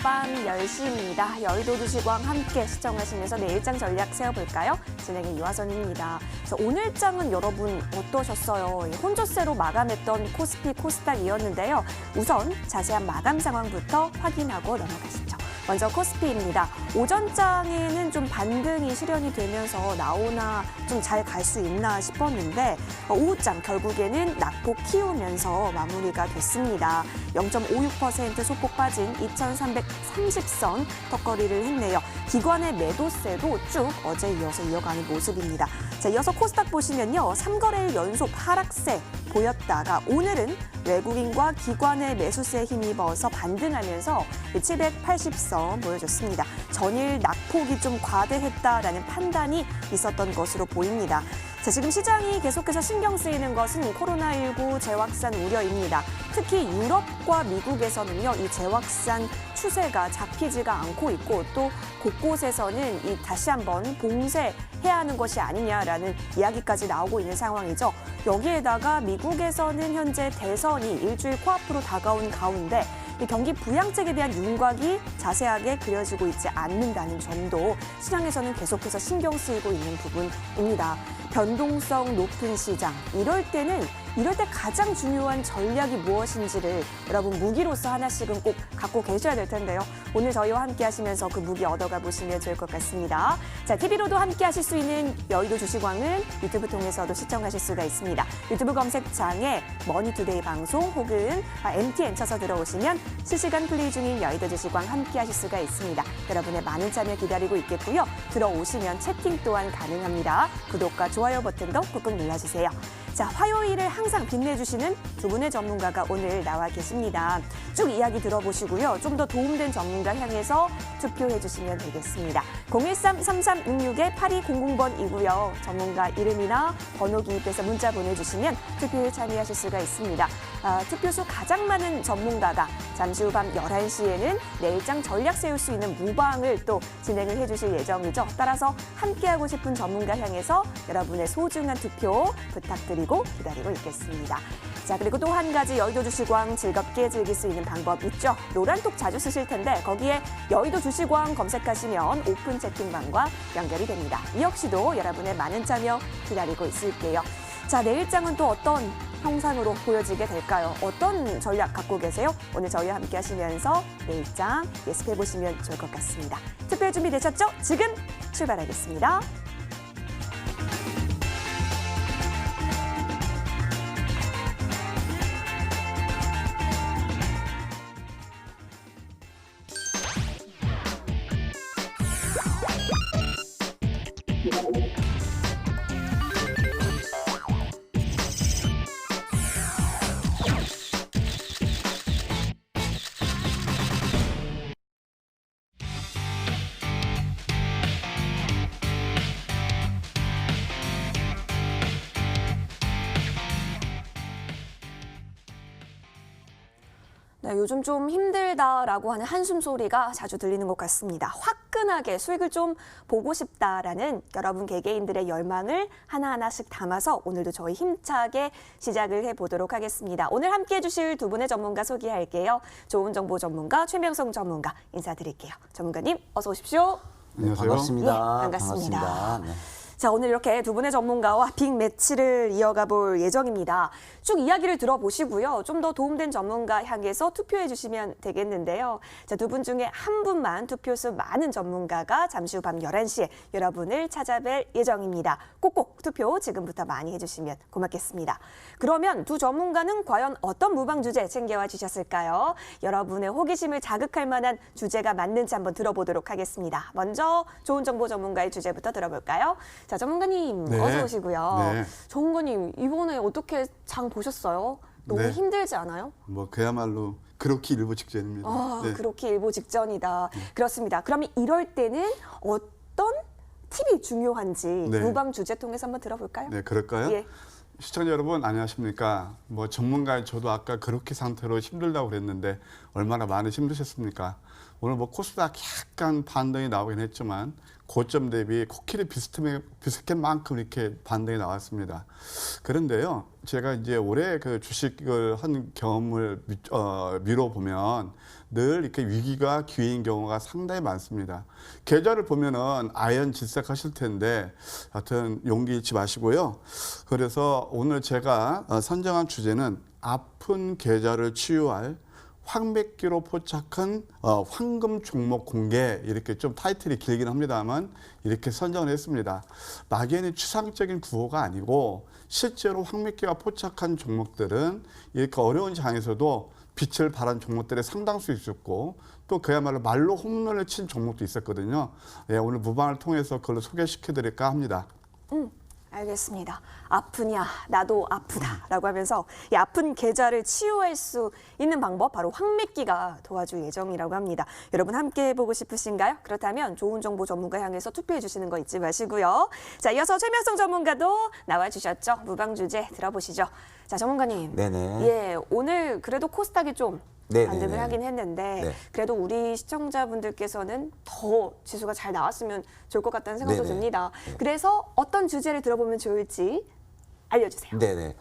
밤 10시입니다. 여의도 두시광 함께 시청하시면서 내일장 전략 세워볼까요? 진행의 유하선입니다. 오늘장은 여러분 어떠셨어요? 혼조세로 마감했던 코스피, 코스닥이었는데요. 우선 자세한 마감 상황부터 확인하고 넘어가시죠. 먼저 코스피입니다. 오전장에는 좀 반등이 실현이 되면서 나오나 좀 잘 갈 수 있나 싶었는데 오후장 결국에는 낙폭 키우면서 마무리가 됐습니다. 0.56% 소폭 빠진 2,330선 턱걸이를 했네요. 기관의 매도세도 쭉 어제 이어서 이어가는 모습입니다. 자, 이어서 코스닥 보시면요. 3거래일 연속 하락세 보였다가 오늘은 외국인과 기관의 매수세에 힘입어서 반등하면서 780선 보여줬습니다. 전일 낙폭이 좀 과대했다라는 판단이 있었던 것으로 보입니다. 자, 지금 시장이 계속해서 신경 쓰이는 것은 코로나19 재확산 우려입니다. 특히 유럽과 미국에서는요, 이 재확산 추세가 잡히지가 않고 있고 또 곳곳에서는 이 다시 한번 봉쇄해야 하는 것이 아니냐라는 이야기까지 나오고 있는 상황이죠. 여기에다가 미국에서는 현재 대선이 일주일 코앞으로 다가온 가운데 이 경기 부양책에 대한 윤곽이 자세하게 그려지고 있지 않는다는 점도 시장에서는 계속해서 신경 쓰이고 있는 부분입니다. 변동성 높은 시장, 이럴 때 가장 중요한 전략이 무엇인지를 여러분 무기로서 하나씩은 꼭 갖고 계셔야 될 텐데요. 오늘 저희와 함께 하시면서 그 무기 얻어가 보시면 좋을 것 같습니다. 자, TV로도 함께 하실 수 있는 여의도 주식왕은 유튜브 통해서도 시청하실 수가 있습니다. 유튜브 검색창에 머니투데이 방송 혹은 MTN 쳐서 들어오시면 실시간 플레이 중인 여의도 주식왕 함께 하실 수가 있습니다. 여러분의 많은 참여 기다리고 있겠고요. 들어오시면 채팅 또한 가능합니다. 구독과 좋아요 버튼도 꾹꾹 눌러주세요. 자, 화요일을 항상 빛내주시는 두 분의 전문가가 오늘 나와 계십니다. 쭉 이야기 들어보시고요. 좀 더 도움된 전문가 향해서 투표해 주시면 되겠습니다. 013-3366-8200번이고요. 전문가 이름이나 번호 기입해서 문자 보내주시면 투표에 참여하실 수가 있습니다. 투표수 가장 많은 전문가가 잠시 후 밤 11시에는 내일장 전략 세울 수 있는 무방을 또 진행을 해주실 예정이죠. 따라서 함께하고 싶은 전문가 향해서 여러분의 소중한 투표 부탁드리고 기다리고 있겠습니다. 자, 그리고 또 한 가지 여의도 주식왕 즐겁게 즐길 수 있는 방법 있죠. 노란톡 자주 쓰실 텐데 거기에 여의도 주식왕 검색하시면 오픈 채팅방과 연결이 됩니다. 이 역시도 여러분의 많은 참여 기다리고 있을게요. 자, 내일장은 또 어떤 형상으로 보여지게 될까요? 어떤 전략 갖고 계세요? 오늘 저희와 함께 하시면서 내일장 예습해 보시면 좋을 것 같습니다. 투표 준비되셨죠? 지금 출발하겠습니다. 네, 요즘 좀 힘들다라고 하는 한숨 소리가 자주 들리는 것 같습니다. 화끈하게 수익을 좀 보고 싶다라는 여러분 개개인들의 열망을 하나하나씩 담아서 오늘도 저희 힘차게 시작을 해보도록 하겠습니다. 오늘 함께해 주실 두 분의 전문가 소개할게요. 좋은 정보 전문가 최명성 전문가 인사드릴게요. 전문가님 어서 오십시오. 안녕하세요. 반갑습니다. 네, 반갑습니다. 반갑습니다. 네. 자, 오늘 이렇게 두 분의 전문가와 빅 매치를 이어가 볼 예정입니다. 쭉 이야기를 들어보시고요. 좀 더 도움된 전문가 향해서 투표해 주시면 되겠는데요. 자, 두 분 중에 한 분만 투표수 많은 전문가가 잠시 후 밤 11시에 여러분을 찾아뵐 예정입니다. 꼭꼭 투표 지금부터 많이 해주시면 고맙겠습니다. 그러면 두 전문가는 과연 어떤 무방 주제 챙겨와 주셨을까요? 여러분의 호기심을 자극할 만한 주제가 맞는지 한번 들어보도록 하겠습니다. 먼저 좋은 정보 전문가의 주제부터 들어볼까요? 자, 전문가님 네. 어서 오시고요. 네. 전문가님 이번에 어떻게 장 보셨어요? 너무 네. 힘들지 않아요? 뭐 그야말로 그렇게 일보 직전입니다. 네. 그렇게 일보 직전이다. 그렇습니다. 그러면 이럴 때는 어떤 팁이 중요한지 네. 무방 주제 통해서 한번 들어볼까요? 네, 그럴까요? 예. 시청자 여러분 안녕하십니까? 뭐 전문가인 저도 아까 그렇게 상태로 힘들다고 그랬는데 얼마나 많이 힘드셨습니까? 오늘 뭐 코스닥 약간 반등이 나오긴 했지만 고점 대비 코끼리 비슷한 만큼 이렇게 반등이 나왔습니다. 그런데요, 제가 이제 올해 그 주식을 한 경험을 미뤄 보면 늘 이렇게 위기가 기회인 경우가 상당히 많습니다. 계좌를 보면은 아연질색하실 텐데 하여튼 용기 잃지 마시고요. 그래서 오늘 제가 선정한 주제는 아픈 계좌를 치유할 황매기로 포착한 황금 종목 공개, 이렇게 좀 타이틀이 길긴 합니다만 이렇게 선정을 했습니다. 막연히 추상적인 구호가 아니고 실제로 황매기가 포착한 종목들은 이렇게 어려운 장에서도 빛을 발한 종목들의 상당수 있었고 또 그야말로 말로 홈런을 친 종목도 있었거든요. 예, 오늘 무방을 통해서 그걸 소개시켜 드릴까 합니다. 알겠습니다. 아프냐, 나도 아프다라고 하면서 이 아픈 계좌를 치유할 수 있는 방법, 바로 황매기가 도와줄 예정이라고 합니다. 여러분 함께 해보고 싶으신가요? 그렇다면 좋은 정보 전문가 향해서 투표해 주시는 거 잊지 마시고요. 자, 이어서 최명성 전문가도 나와주셨죠. 무방 주제 들어보시죠. 자, 전문가님. 네네. 예, 오늘 그래도 코스닥이 좀 네네네. 반등을 하긴 했는데 네. 그래도 우리 시청자분들께서는 더 지수가 잘 나왔으면 좋을 것 같다는 생각도 네네. 듭니다. 네. 그래서 어떤 주제를 들어보면 좋을지 알려주세요. 네네.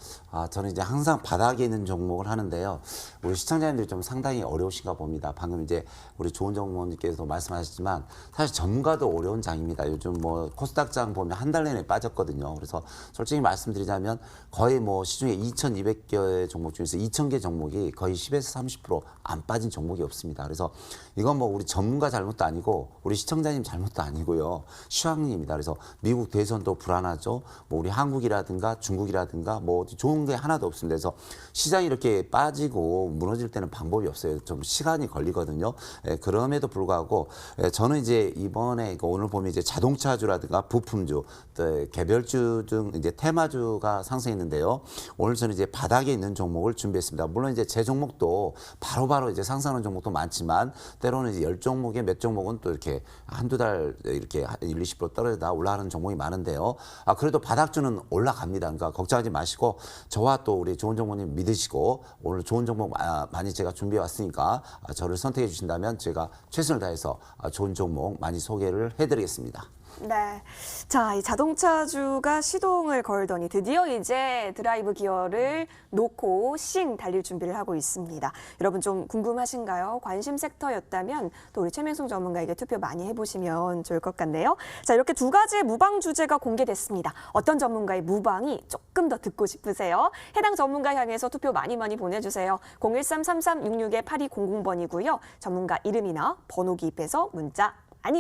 저는 이제 항상 바닥에 있는 종목을 하는데요. 우리 시청자님들이 좀 상당히 어려우신가 봅니다. 방금 이제 우리 좋은 전문가님께서 말씀하셨지만 사실 전문가도 어려운 장입니다. 요즘 뭐 코스닥장 보면 한 달 내내 빠졌거든요. 그래서 솔직히 말씀드리자면 거의 뭐 시중에 2,200개의 종목 중에서 2,000개 종목이 거의 10에서 30% 안 빠진 종목이 없습니다. 그래서 이건 뭐 우리 전문가 잘못도 아니고 우리 시청자님 잘못도 아니고요. 시황입니다. 그래서 미국 대선도 불안하죠. 뭐 우리 한국이라든가 중국이라든가 뭐 좋은 게 하나도 없습니다. 그래서 시장이 이렇게 빠지고 무너질 때는 방법이 없어요. 좀 시간이 걸리거든요. 그럼에도 불구하고 저는 이제 이번에 오늘 보면 이제 자동차주라든가 부품주, 또 개별주 등 이제 테마주가 상승했는데요. 오늘 저는 이제 바닥에 있는 종목을 준비했습니다. 물론 이제 제 종목도 바로바로 이제 상승하는 종목도 많지만 때로는 이제 10종목에 몇 종목은 또 이렇게 한두 달 이렇게 1, 20% 떨어지다 올라가는 종목이 많은데요. 그래도 바닥주는 올라갑니다. 그러니까 걱정하지 마시고 저와 또 우리 좋은 정보님 믿으시고 오늘 좋은 종목 많이 제가 준비해 왔으니까 저를 선택해 주신다면 제가 최선을 다해서 좋은 종목 많이 소개를 해드리겠습니다. 네. 자, 이 자동차주가 시동을 걸더니 드디어 이제 드라이브 기어를 놓고 싱 달릴 준비를 하고 있습니다. 여러분 좀 궁금하신가요? 관심 섹터였다면 또 우리 최명성 전문가에게 투표 많이 해보시면 좋을 것 같네요. 자, 이렇게 두 가지의 무방 주제가 공개됐습니다. 어떤 전문가의 무방이 조금 더 듣고 싶으세요? 해당 전문가 향해서 투표 많이 보내주세요. 013-3366-8200번이고요. 전문가 이름이나 번호 기입해서 문자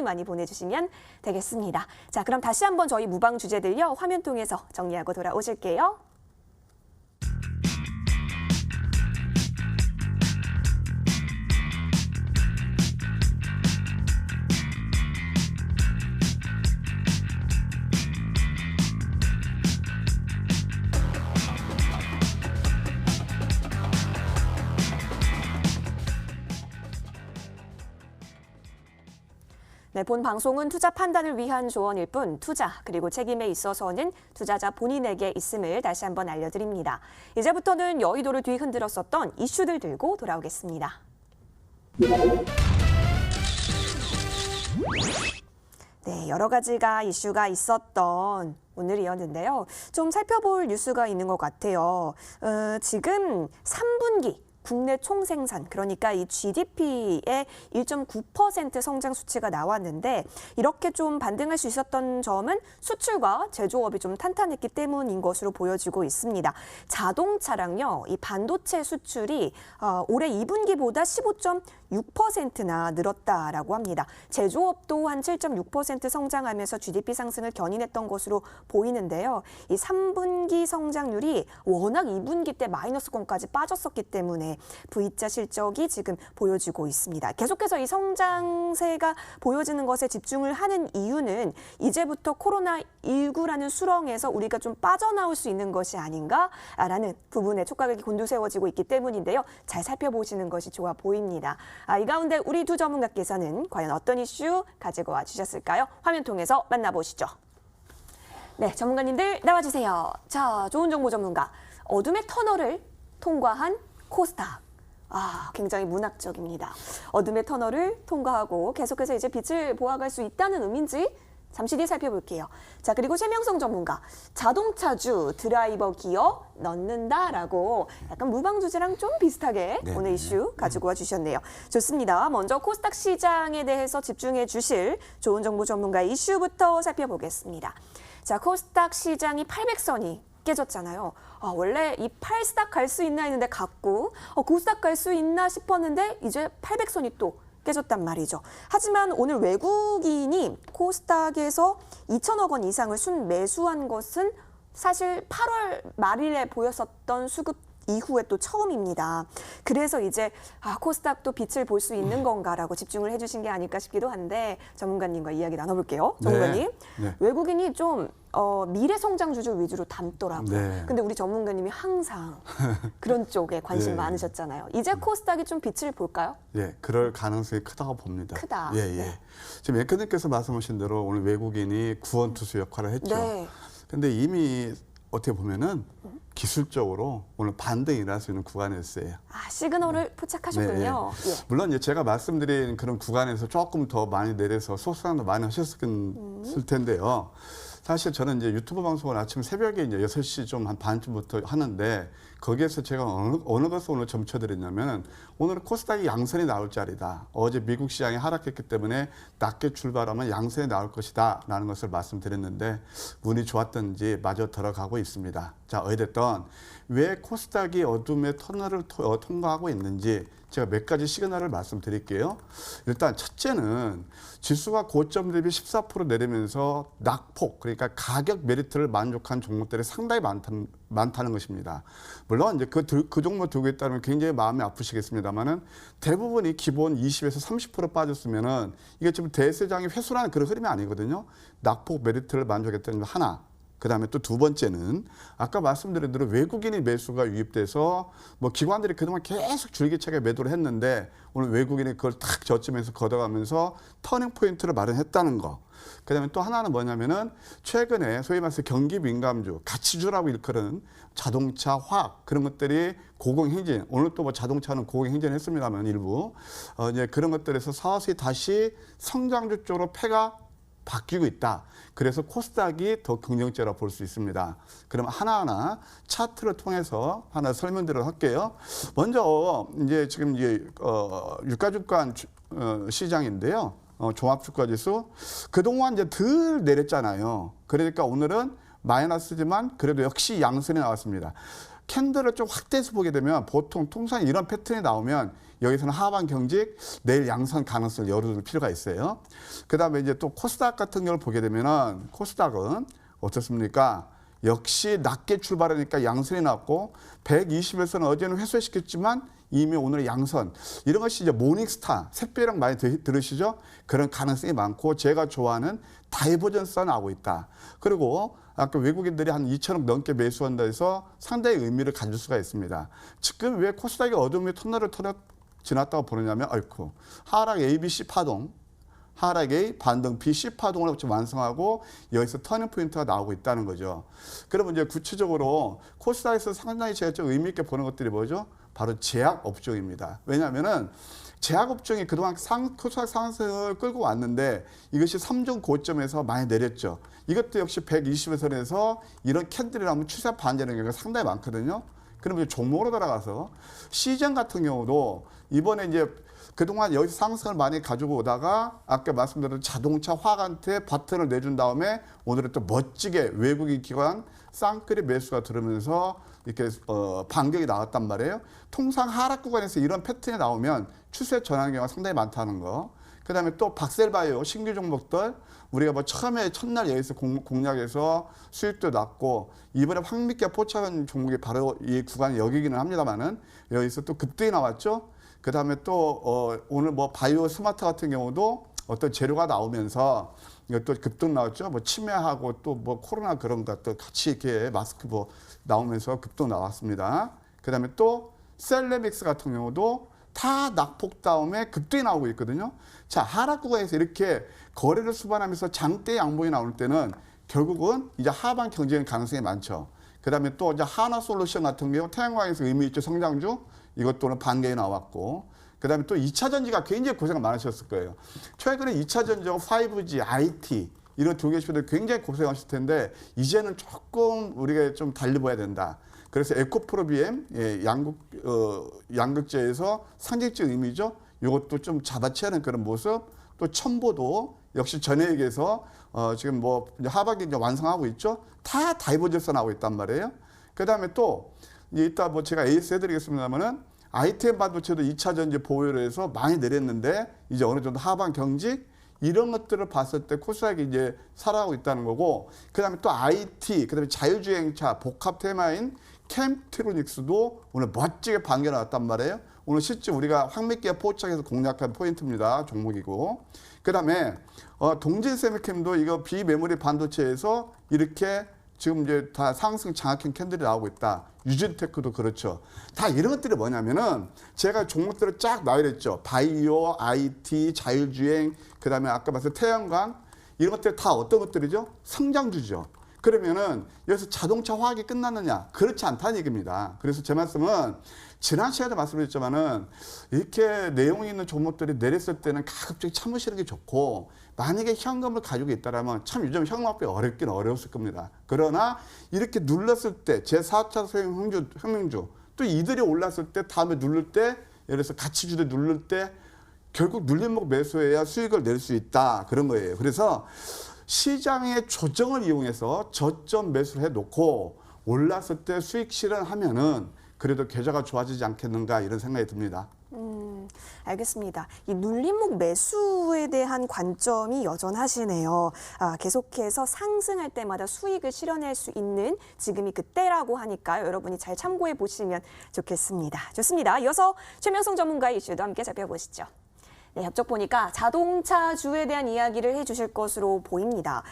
많이 보내주시면 되겠습니다. 자, 그럼 다시 한번 저희 무방 주제들요 화면 통해서 정리하고 돌아오실게요. 네, 본 방송은 투자 판단을 위한 조언일 뿐 투자 그리고 책임에 있어서는 투자자 본인에게 있음을 다시 한번 알려드립니다. 이제부터는 여의도를 뒤흔들었었던 이슈들 들고 돌아오겠습니다. 네, 여러 가지가 이슈가 있었던 오늘이었는데요. 좀 살펴볼 뉴스가 있는 것 같아요. 지금 3분기 국내 총생산, 그러니까 이 GDP의 1.9% 성장 수치가 나왔는데 이렇게 좀 반등할 수 있었던 점은 수출과 제조업이 좀 탄탄했기 때문인 것으로 보여지고 있습니다. 자동차랑요, 이 반도체 수출이 올해 2분기보다 15.6%나 늘었다라고 합니다. 제조업도 한 7.6% 성장하면서 GDP 상승을 견인했던 것으로 보이는데요. 이 3분기 성장률이 워낙 2분기 때 마이너스권까지 빠졌었기 때문에 V자 실적이 지금 보여지고 있습니다. 계속해서 이 성장세가 보여지는 것에 집중을 하는 이유는 이제부터 코로나19라는 수렁에서 우리가 좀 빠져나올 수 있는 것이 아닌가라는 부분에 촉각이 곤두세워지고 있기 때문인데요. 잘 살펴보시는 것이 좋아 보입니다. 이 가운데 우리 두 전문가께서는 과연 어떤 이슈 가지고 와주셨을까요? 화면 통해서 만나보시죠. 네, 전문가님들 나와주세요. 자, 좋은 정보 전문가. 어둠의 터널을 통과한 코스닥. 굉장히 문학적입니다. 어둠의 터널을 통과하고 계속해서 이제 빛을 보아갈 수 있다는 의미인지 잠시 뒤에 살펴볼게요. 자, 그리고 최명성 전문가, 자동차주 드라이버 기어 넣는다라고 약간 무방주제랑 좀 비슷하게 네, 오늘 네. 이슈 가지고 와 주셨네요. 좋습니다. 먼저 코스닥 시장에 대해서 집중해 주실 좋은 정보 전문가 이슈부터 살펴보겠습니다. 자, 코스닥 시장이 800선이 깨졌잖아요. 아, 원래 이 8스닥 갈 수 있나 했는데 갔고 9스닥 갈 수 있나 싶었는데 이제 800선이 또 깨졌단 말이죠. 하지만 오늘 외국인이 코스닥에서 2천억 원 이상을 순매수한 것은 사실 8월 말일에 보였었던 수급 이후에 또 처음입니다. 그래서 이제 코스닥도 빛을 볼 수 있는 건가라고 집중을 해주신 게 아닐까 싶기도 한데 전문가님과 이야기 나눠볼게요. 전문가님, 네. 외국인이 좀 미래 성장 주주 위주로 담더라고요. 네. 근데 우리 전문가님이 항상 그런 쪽에 관심 네. 많으셨잖아요. 이제 코스닥이 좀 빛을 볼까요? 예, 그럴 가능성이 크다고 봅니다. 크다. 예, 예. 네. 지금 앵커님께서 말씀하신 대로 오늘 외국인이 구원투수 역할을 했죠. 네. 근데 이미 어떻게 보면은 기술적으로 오늘 반등이 일어날 수 있는 구간이었어요. 시그널을 포착하셨군요. 네, 예. 물론 이제 제가 말씀드린 그런 구간에서 조금 더 많이 내려서 소수상도 많이 하셨을 텐데요. 사실 저는 이제 유튜브 방송을 아침 새벽에 이제 6시 좀 한 반쯤부터 하는데 거기에서 제가 어느 것을 오늘 점쳐드렸냐면 오늘은 코스닥이 양선이 나올 자리다. 어제 미국 시장이 하락했기 때문에 낮게 출발하면 양선이 나올 것이다. 라는 것을 말씀드렸는데 운이 좋았던지 마저 들어가고 있습니다. 자, 어찌됐든 왜 코스닥이 어둠의 터널을 통과하고 있는지 제가 몇 가지 시그널을 말씀드릴게요. 일단 첫째는 지수가 고점 대비 14% 내리면서 낙폭, 그러니까 가격 메리트를 만족한 종목들이 상당히 많다는 것입니다. 물론 이제 그 종목 두고 있다면 굉장히 마음이 아프시겠습니다만은 대부분이 기본 20에서 30% 빠졌으면은 이게 지금 대세장이 회수라는 그런 흐름이 아니거든요. 낙폭 메리트를 만족했다는 거 하나. 그다음에 또 두 번째는 아까 말씀드린 대로 외국인이 매수가 유입돼서 뭐 기관들이 그동안 계속 줄기차게 매도를 했는데 오늘 외국인이 그걸 탁 저점에서 걷어가면서 터닝 포인트를 마련했다는 거. 그다음에 또 하나는 뭐냐면은 최근에 소위 말해서 경기 민감주, 가치주라고 일컬은 자동차, 화학 그런 것들이 고공행진. 오늘 또 뭐 자동차는 고공행진했습니다만 일부 이제 그런 것들에서 서서히 다시 성장주 쪽으로 패가 바뀌고 있다. 그래서 코스닥이 더 긍정적이라고 볼 수 있습니다. 그럼 하나하나 차트를 통해서 하나 설명드리도록 할게요. 먼저 이제 지금 이제 유가주가 시장인데요. 종합주가지수 그동안 이제 덜 내렸잖아요. 그러니까 오늘은 마이너스지만 그래도 역시 양선이 나왔습니다. 캔들을 좀 확대해서 보게 되면 보통 통상 이런 패턴이 나오면 여기서는 하반 경직, 내일 양선 가능성을 열어둘 필요가 있어요. 그 다음에 이제 또 코스닥 같은 경우를 보게 되면은 코스닥은 어떻습니까? 역시 낮게 출발하니까 양선이 났고 120에서는 어제는 회수시켰지만 이미 오늘 양선 이런 것이 이제 모닝스타 샛별이랑 많이 들으시죠? 그런 가능성이 많고 제가 좋아하는 다이버전스가 나오고 있다. 그리고 아까 외국인들이 한 2천억 넘게 매수한다 해서 상당히 의미를 가질 수가 있습니다. 지금 왜 코스닥이 어둠의 터널을 지났다고 보느냐면 아이쿠 하락 A, B, C 파동 하락 A, 반등 B, C 파동을 완성하고 여기서 터닝 포인트가 나오고 있다는 거죠. 그러면 이제 구체적으로 코스닥에서 상당히 제가 좀 의미 있게 보는 것들이 뭐죠? 바로 제약 업종입니다. 왜냐하면은 제약 업종이 그동안 코스닥 상승을 끌고 왔는데 이것이 3종 고점에서 많이 내렸죠. 이것도 역시 120에서 이런 캔들이라면 추세 반전의 경우가 상당히 많거든요. 그러면 이제 종목으로 들어가서 시장 같은 경우도 이번에 이제 그동안 여기서 상승을 많이 가지고 오다가 아까 말씀드린 자동차 화학한테 바튼을 내준 다음에 오늘은 또 멋지게 외국인 기관 쌍끌이 매수가 들으면서 이렇게 반격이 나왔단 말이에요. 통상 하락 구간에서 이런 패턴이 나오면 추세 전환 경우가 상당히 많다는 거. 그다음에 또 박셀바이오 신규 종목들 우리가 뭐 처음에 첫날 여기서 공략해서 수익도 났고 이번에 황미끼가 포착한 종목이 바로 이 구간이 여기기는 합니다만은 여기서 또 급등이 나왔죠. 그다음에 또 오늘 뭐 바이오 스마트 같은 경우도 어떤 재료가 나오면서 이것도 급등 나왔죠. 뭐 치매하고 또 뭐 코로나 그런 것들 같이 이렇게 마스크 뭐 나오면서 급등 나왔습니다. 그다음에 또 셀레믹스 같은 경우도 다 낙폭 다음에 급등이 나오고 있거든요. 자, 하락 구간에서 이렇게 거래를 수반하면서 장대 양봉이 나올 때는 결국은 이제 하반 경쟁 가능성이 많죠. 그다음에 또 이제 하나솔루션 같은 경우 태양광에서 의미 있죠. 성장주 이것도는 반개에 나왔고 그다음에 또 2차 전지가 굉장히 고생 많으셨을 거예요. 최근에 2차 전지하고 5G, IT 이런 조개주들 굉장히 고생하실 텐데 이제는 조금 우리가 좀 달리 봐야 된다. 그래서 에코프로비엠 양극재에서 상징적 의미죠. 이것도 좀 잡아채는 그런 모습. 또 첨보도 역시 전에 얘기해서 지금 뭐 하반기 이제 완성하고 있죠. 다 다이버전스 나오고 있단 말이에요. 그다음에 또 이따 뭐 제가 AS 해드리겠습니다만은 ITM 반도체도 2차 전지 보유를 해서 많이 내렸는데 이제 어느 정도 하반 경직 이런 것들을 봤을 때 코스닥이 이제 살아가고 있다는 거고, 그다음에 또 IT, 그다음에 자율주행차 복합 테마인 캠트로닉스도 오늘 멋지게 반겨 나왔단 말이에요. 오늘 실제 우리가 황미기와 포착해서 공략한 포인트입니다. 종목이고. 그다음에 동진세미캠도 이거 비메모리 반도체에서 이렇게 지금 이제 다 상승 장악형 캔들이 나오고 있다. 유진테크도 그렇죠. 다 이런 것들이 뭐냐면은 제가 종목들을 쫙 나열했죠. 바이오, IT, 자율주행, 그다음에 아까 말씀 태양광 이런 것들 다 어떤 것들이죠? 성장주죠. 그러면은 여기서 자동차 화학이 끝났느냐? 그렇지 않다는 얘기입니다. 그래서 제 말씀은 지난 시간에 말씀드렸지만은 이렇게 내용이 있는 종목들이 내렸을 때는 가급적 참으시는 게 좋고, 만약에 현금을 가지고 있다라면 참 요즘 현금 확보가 어렵긴 어려웠을 겁니다. 그러나 이렇게 눌렀을 때 제4차 소형 혁명주 또 이들이 올랐을 때 다음에 누를 때 예를 들어서 가치주들 누를 때 결국 눌림목 매수해야 수익을 낼 수 있다 그런 거예요. 그래서 시장의 조정을 이용해서 저점 매수를 해놓고 올랐을 때 수익 실현하면은 그래도 계좌가 좋아지지 않겠는가 이런 생각이 듭니다. 알겠습니다. 이 눌림목 매수에 대한 관점이 여전하시네요. 계속해서 상승할 때마다 수익을 실현할 수 있는 지금이 그때라고 하니까요. 여러분이 잘 참고해 보시면 좋겠습니다. 좋습니다. 이어서 최명성 전문가의 이슈도 함께 살펴보시죠. 네, 협조 보니까 자동차주에 대한 이야기를 해주실 것으로 보입니다.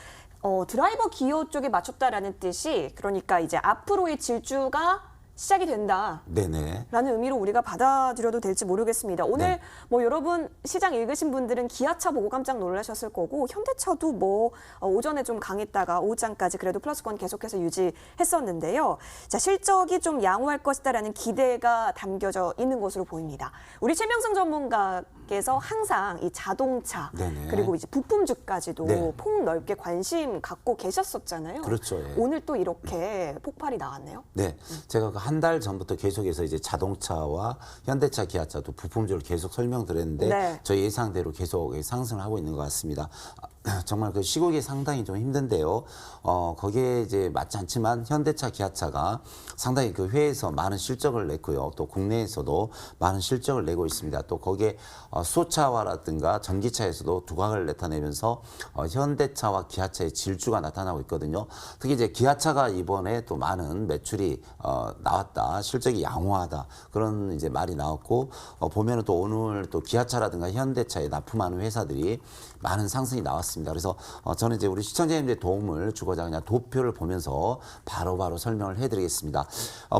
드라이버 기어 쪽에 맞췄다라는 뜻이 그러니까 이제 앞으로의 질주가 시작이 된다. 네네. 라는 의미로 우리가 받아들여도 될지 모르겠습니다. 오늘 네. 뭐 여러분 시장 읽으신 분들은 기아차 보고 깜짝 놀라셨을 거고 현대차도 뭐 오전에 좀 강했다가 오후장까지 그래도 플러스권 계속해서 유지했었는데요. 자, 실적이 좀 양호할 것이다라는 기대가 담겨져 있는 것으로 보입니다. 우리 최명성 전문가께서 항상 이 자동차 네네. 그리고 이제 부품주까지도 네. 폭넓게 관심 갖고 계셨었잖아요. 그렇죠. 예. 오늘 또 이렇게 폭발이 나왔네요. 네, 제가 그 한 달 전부터 계속해서 이제 자동차와 현대차, 기아차도 부품주를 계속 설명드렸는데 네. 저희 예상대로 계속 상승을 하고 있는 것 같습니다. 정말 그 시국이 상당히 좀 힘든데요. 거기에 이제 맞지 않지만 현대차, 기아차가 상당히 그 해외에서 많은 실적을 냈고요. 또 국내에서도 많은 실적을 내고 있습니다. 또 거기에 수소차와라든가 전기차에서도 두각을 나타내면서 현대차와 기아차의 질주가 나타나고 있거든요. 특히 이제 기아차가 이번에 또 많은 매출이 나왔다, 실적이 양호하다 그런 이제 말이 나왔고 보면은 또 오늘 또 기아차라든가 현대차에 납품하는 회사들이 많은 상승이 나왔습니다. 그래서 저는 이제 우리 시청자님들의 도움을 주고자 그냥 도표를 보면서 바로바로 설명을 해드리겠습니다.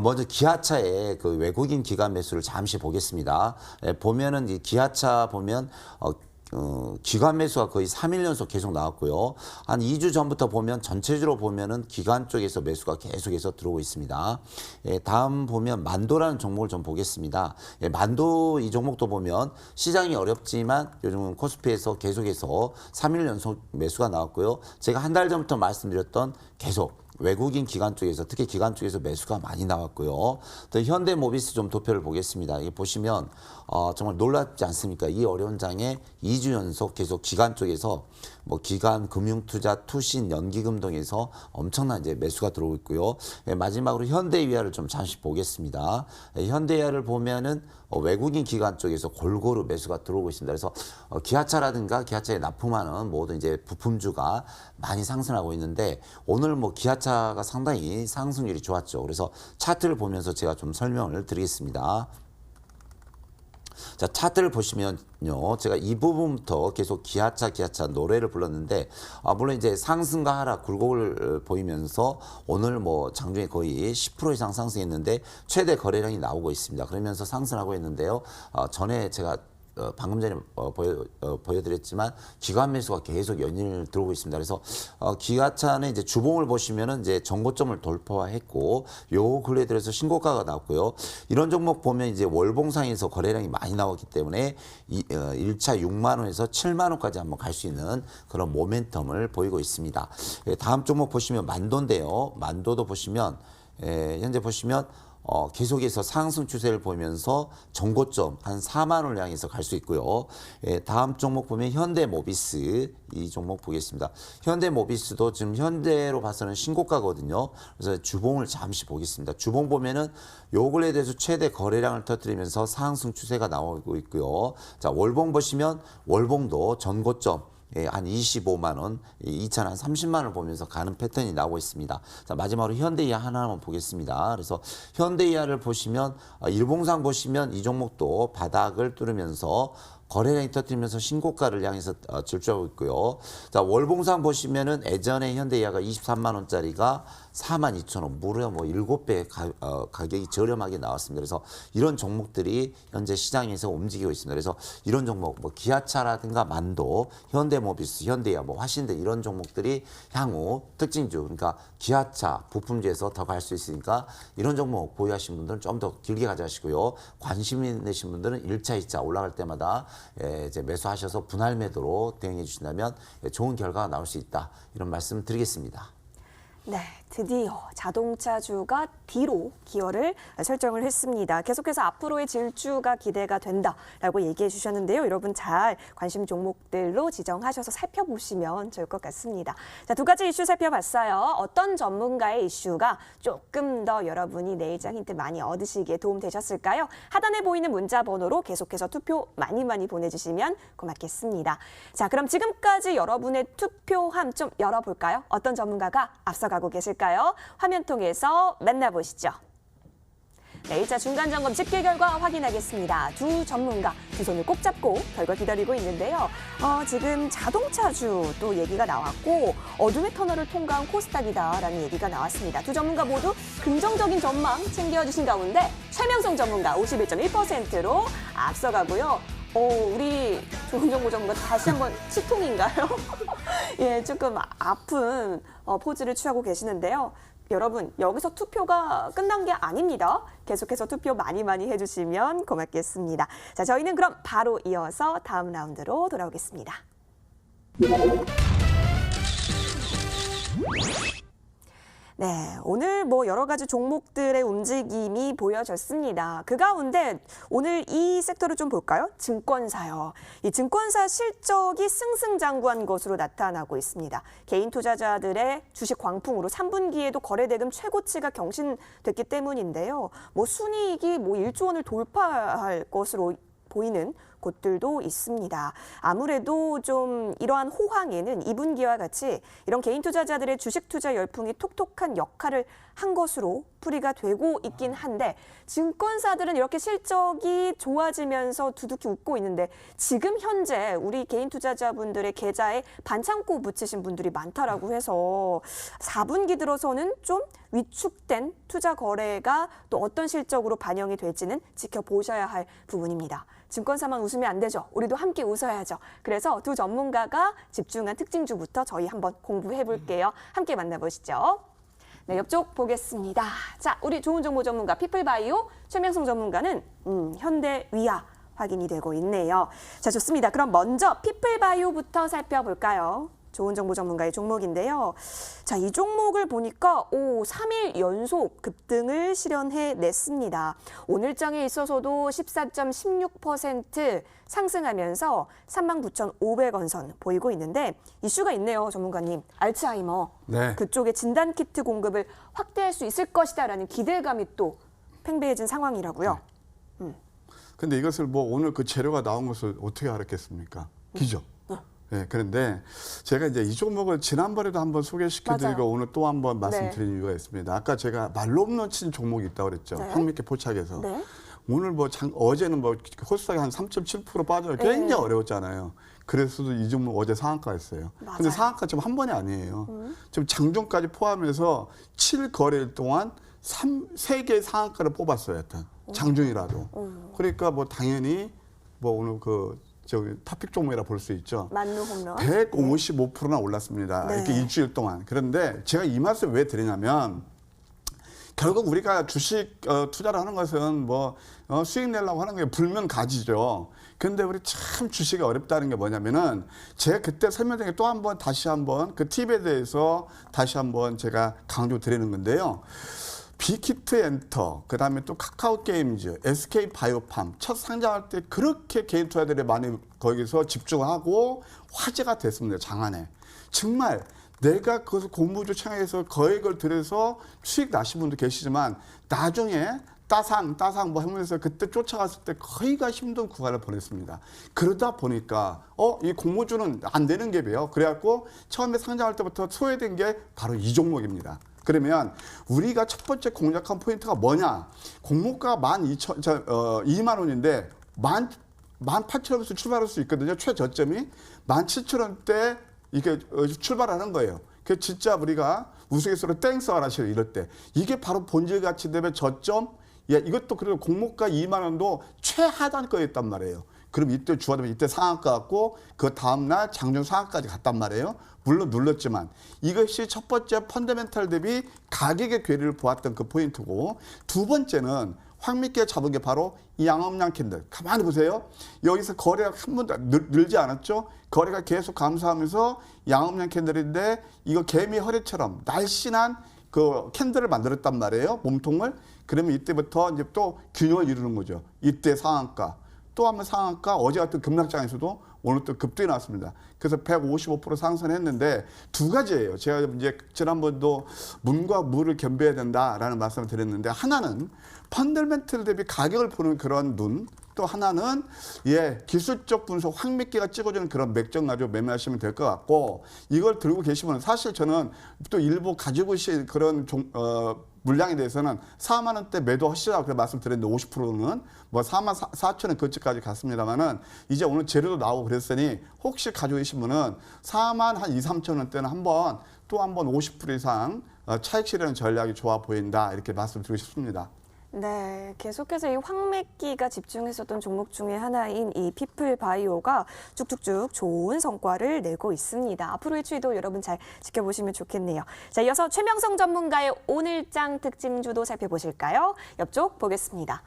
먼저 기아차의 그 외국인 기관 매수를 잠시 보겠습니다. 보면은 이 기아차 보면 기관 매수가 거의 3일 연속 계속 나왔고요. 한 2주 전부터 보면 전체적으로 보면은 기관 쪽에서 매수가 계속해서 들어오고 있습니다. 다음 보면 만도라는 종목을 좀 보겠습니다. 만도 이 종목도 보면 시장이 어렵지만 요즘은 코스피에서 계속해서 3일 연속 매수가 나왔고요. 제가 한 달 전부터 말씀드렸던 계속 외국인 기관 쪽에서 특히 기관 쪽에서 매수가 많이 나왔고요. 또 현대모비스 좀 도표를 보겠습니다. 이게 보시면 정말 놀랍지 않습니까? 이 어려운 장에 2주 연속 계속 기관 쪽에서 뭐 기관, 금융투자, 투신, 연기금 등에서 엄청난 이제 매수가 들어오고 있고요. 마지막으로 현대위아를 좀 잠시 보겠습니다. 현대위아를 보면은 외국인 기관 쪽에서 골고루 매수가 들어오고 있습니다. 그래서 기아차라든가 기아차에 납품하는 모든 이제 부품주가 많이 상승하고 있는데 오늘 뭐 기아차가 상당히 상승률이 좋았죠. 그래서 차트를 보면서 제가 좀 설명을 드리겠습니다. 자, 차트를 보시면요. 제가 이 부분부터 계속 기아차 노래를 불렀는데, 물론 이제 상승과 하락 굴곡을 보이면서 오늘 뭐 장중에 거의 10% 이상 상승했는데 최대 거래량이 나오고 있습니다. 그러면서 상승하고 있는데요. 전에 제가 방금 전에 보여드렸지만 기관 매수가 계속 연일 들어오고 있습니다. 그래서 기아차는 이제 주봉을 보시면은 이제 정고점을 돌파했고 요 근래 들어서 신고가가 나왔고요. 이런 종목 보면 이제 월봉상에서 거래량이 많이 나왔기 때문에 1차 6만 원에서 7만 원까지 한번 갈 수 있는 그런 모멘텀을 보이고 있습니다. 다음 종목 보시면 만도인데요. 만도도 보시면 현재 보시면 계속해서 상승 추세를 보이면서 정고점 한 4만 원을 향해서 갈 수 있고요. 다음 종목 보면 현대모비스 이 종목 보겠습니다. 현대모비스도 지금 현대로 봐서는 신고가거든요. 그래서 주봉을 잠시 보겠습니다. 주봉 보면은 요 근래에 대해서 최대 거래량을 터뜨리면서 상승 추세가 나오고 있고요. 자, 월봉 보시면 월봉도 전고점 한 25만 원, 2차 한 30만 원을 보면서 가는 패턴이 나오고 있습니다. 자, 마지막으로 현대이하 하나만 보겠습니다. 그래서 현대이하를 보시면 일봉상 보시면 이 종목도 바닥을 뚫으면서 거래량이 터뜨리면서 신고가를 향해서 질주하고 있고요. 자, 월봉상 보시면은 예전에 현대이하가 23만 원짜리가 4만 2천 원, 무려 뭐 7배 가격이 저렴하게 나왔습니다. 그래서 이런 종목들이 현재 시장에서 움직이고 있습니다. 그래서 이런 종목, 뭐 기아차라든가 만도, 현대모비스, 현대이하, 뭐 화신대 이런 종목들이 향후 특징주, 그러니까 기아차, 부품주에서 더 갈 수 있으니까 이런 종목 보유하신 분들은 좀 더 길게 가져가시고요. 관심 있으신 분들은 1차, 2차 올라갈 때마다 이제 매수하셔서 분할 매도로 대응해 주신다면 좋은 결과가 나올 수 있다. 이런 말씀 드리겠습니다. 네, 드디어 자동차주가 D로 기여를 설정을 했습니다. 계속해서 앞으로의 질주가 기대가 된다라고 얘기해 주셨는데요. 여러분 잘 관심 종목들로 지정하셔서 살펴보시면 좋을 것 같습니다. 자, 두 가지 이슈 살펴봤어요. 어떤 전문가의 이슈가 조금 더 여러분이 내일장 힌트 많이 얻으시기에 도움되셨을까요? 하단에 보이는 문자 번호로 계속해서 투표 많이 보내주시면 고맙겠습니다. 자, 그럼 지금까지 여러분의 투표함 좀 열어볼까요? 어떤 전문가가 앞서가고 계실까요? 화면 통해서 만나보시죠. 네, 1차 중간점검 집계 결과 확인하겠습니다. 두 전문가 두 손을 꼭 잡고 결과 기다리고 있는데요. 지금 자동차주 또 얘기가 나왔고 어둠의 터널을 통과한 코스닥이다라는 얘기가 나왔습니다. 두 전문가 모두 긍정적인 전망 챙겨주신 가운데 최명성 전문가 51.1%로 앞서가고요. 우리 조은정보 전문가 다시 한번 치통인가요? 예, 조금 아픈 포즈를 취하고 계시는데요. 여러분, 여기서 투표가 끝난 게 아닙니다. 계속해서 투표 많이 해주시면 고맙겠습니다. 자, 저희는 그럼 바로 이어서 다음 라운드로 돌아오겠습니다. 네, 오늘 뭐 여러 가지 종목들의 움직임이 보여졌습니다. 그 가운데 오늘 이 섹터를 좀 볼까요? 증권사요. 이 증권사 실적이 승승장구한 것으로 나타나고 있습니다. 개인 투자자들의 주식 광풍으로 3분기에도 거래대금 최고치가 경신됐기 때문인데요. 뭐 순이익이 뭐 1조 원을 돌파할 것으로 보이는 곳들도 있습니다. 아무래도 좀 이러한 호황에는 2분기와 같이 이런 개인 투자자들의 주식 투자 열풍이 톡톡한 역할을 한 것으로 풀이가 되고 있긴 한데 증권사들은 이렇게 실적이 좋아지면서 두둑히 웃고 있는데 지금 현재 우리 개인 투자자분들의 계좌에 반창고 붙이신 분들이 많다라고 해서 4분기 들어서는 좀 위축된 투자 거래가 또 어떤 실적으로 반영이 될지는 지켜보셔야 할 부분입니다. 증권사만 웃으면 안 되죠. 우리도 함께 웃어야죠. 그래서 두 전문가가 집중한 특징주부터 저희 한번 공부해 볼게요. 함께 만나보시죠. 네, 옆쪽 보겠습니다. 자, 우리 좋은 정보 전문가 피플바이오 최명성 전문가는 현대위아 확인이 되고 있네요. 자, 좋습니다. 그럼 먼저 피플바이오부터 살펴볼까요? 좋은 정보 전문가의 종목인데요. 자, 이 종목을 보니까 3일 연속 급등을 실현해냈습니다. 오늘장에 있어서도 14.16% 상승하면서 39,500원 선 보이고 있는데 이슈가 있네요, 전문가님. 알츠하이머. 네. 그쪽에 진단키트 공급을 확대할 수 있을 것이다라는 기대감이 또 팽배해진 상황이라고요. 근데 이것을 뭐 오늘 그 재료가 나온 것을 어떻게 알았겠습니까? 기죠. 네, 그런데 제가 이제 이 종목을 지난번에도 한번 소개시켜드리고 맞아요. 오늘 또 한번 말씀드린 이유가 있습니다. 아까 제가 말로 없는 친 종목이 있다고 그랬죠. 네. 황미케 포착에서. 네. 오늘 뭐 어제는 뭐 코스닥이 한 3.7% 빠져요. 굉장히 어려웠잖아요. 그래서도 이 종목 어제 상한가였어요. 맞아요. 근데 상한가 지금 한 번이 아니에요. 지금 장중까지 포함해서 7거래일 동안 3개의 상한가를 뽑았어요. 하여튼 장중이라도. 그러니까 뭐 당연히 뭐 오늘 그 저기 토픽 종목이라 볼 수 있죠. 만루 홈런. 155%나 올랐습니다. 네. 이렇게 일주일 동안. 그런데 제가 이 말씀 왜 드리냐면 결국 우리가 주식 투자를 하는 것은 뭐 수익 내려고 하는 게 불면가지죠. 근데 우리 참 주식이 어렵다는 게 뭐냐면은 제가 그때 설명드린 게 또 한 번 다시 한번 그 팁에 대해서 다시 한번 제가 강조 드리는 건데요. 빅히트 엔터, 그 다음에 또 카카오 게임즈, SK 바이오팜 첫 상장할 때 그렇게 개인 투자들이 많이 거기서 집중하고 화제가 됐습니다. 장안에. 정말 내가 그것을 공부주 청약에서 거액을 들여서 수익 나신 분도 계시지만 나중에 따상 뭐 하면서 그때 쫓아갔을 때 거의가 힘든 구간을 보냈습니다. 그러다 보니까 이 공모주는 안 되는 갭이에요. 그래갖고 처음에 상장할 때부터 소외된 게 바로 이 종목입니다. 그러면 우리가 첫 번째 공략한 포인트가 뭐냐? 공모가 2만 원인데 18,000원에서 출발할 수 있거든요. 최저점이 17,000원대 이게 출발하는 거예요. 그 진짜 우리가 우스갯소리로 땡스를 하시요 이럴 때 이게 바로 본질 가치 대비 저점. 이것도 그래도 공모가 2만 원도 최하단 거였단 말이에요. 그럼 이때 주화되면 이때 상한가 같고 그 다음날 장중 상한가까지 갔단 말이에요. 물론 눌렀지만 이것이 첫 번째 펀더멘탈 대비 가격의 괴리를 보았던 그 포인트고 두 번째는 황미끼에 잡은 게 바로 이 양엄양 캔들. 가만히 보세요. 여기서 거래가 한 번도 늘지 않았죠. 거래가 계속 감소하면서 양엄양 캔들인데 이거 개미 허리처럼 날씬한 그 캔들을 만들었단 말이에요. 몸통을. 그러면 이때부터 이제 또 균형을 이루는 거죠. 이때 상한가. 또 한 번 상한가. 어제 같은 급락장에서도 오늘 또 급등이 나왔습니다. 그래서 155% 상승했는데 두 가지예요. 제가 이제 지난번도 문과 무를 겸비해야 된다라는 말씀을 드렸는데 하나는 펀더멘털 대비 가격을 보는 그런 눈, 또 하나는 기술적 분석 황미끼가 찍어주는 그런 맥점 가지고 매매하시면 될 것 같고 이걸 들고 계시면 사실 저는 또 일부 가지고 계신 그런 물량에 대해서는 4만 원대 매도하시라고 그렇게 말씀드렸는데 50%는 뭐 4만 4천 원 그쯤까지 갔습니다만은 이제 오늘 재료도 나오고 그랬으니 혹시 가지고 계신 분은 4만 한 2, 3천 원대는 한번 또 한 번 50% 이상 차익 실현 전략이 좋아 보인다 이렇게 말씀드리고 싶습니다. 네, 계속해서 이 황매끼가 집중했었던 종목 중에 하나인 이 피플바이오가 쭉쭉쭉 좋은 성과를 내고 있습니다. 앞으로의 추이도 여러분 잘 지켜보시면 좋겠네요. 자, 이어서 최명성 전문가의 오늘장 특징주도 살펴보실까요? 옆쪽 보겠습니다.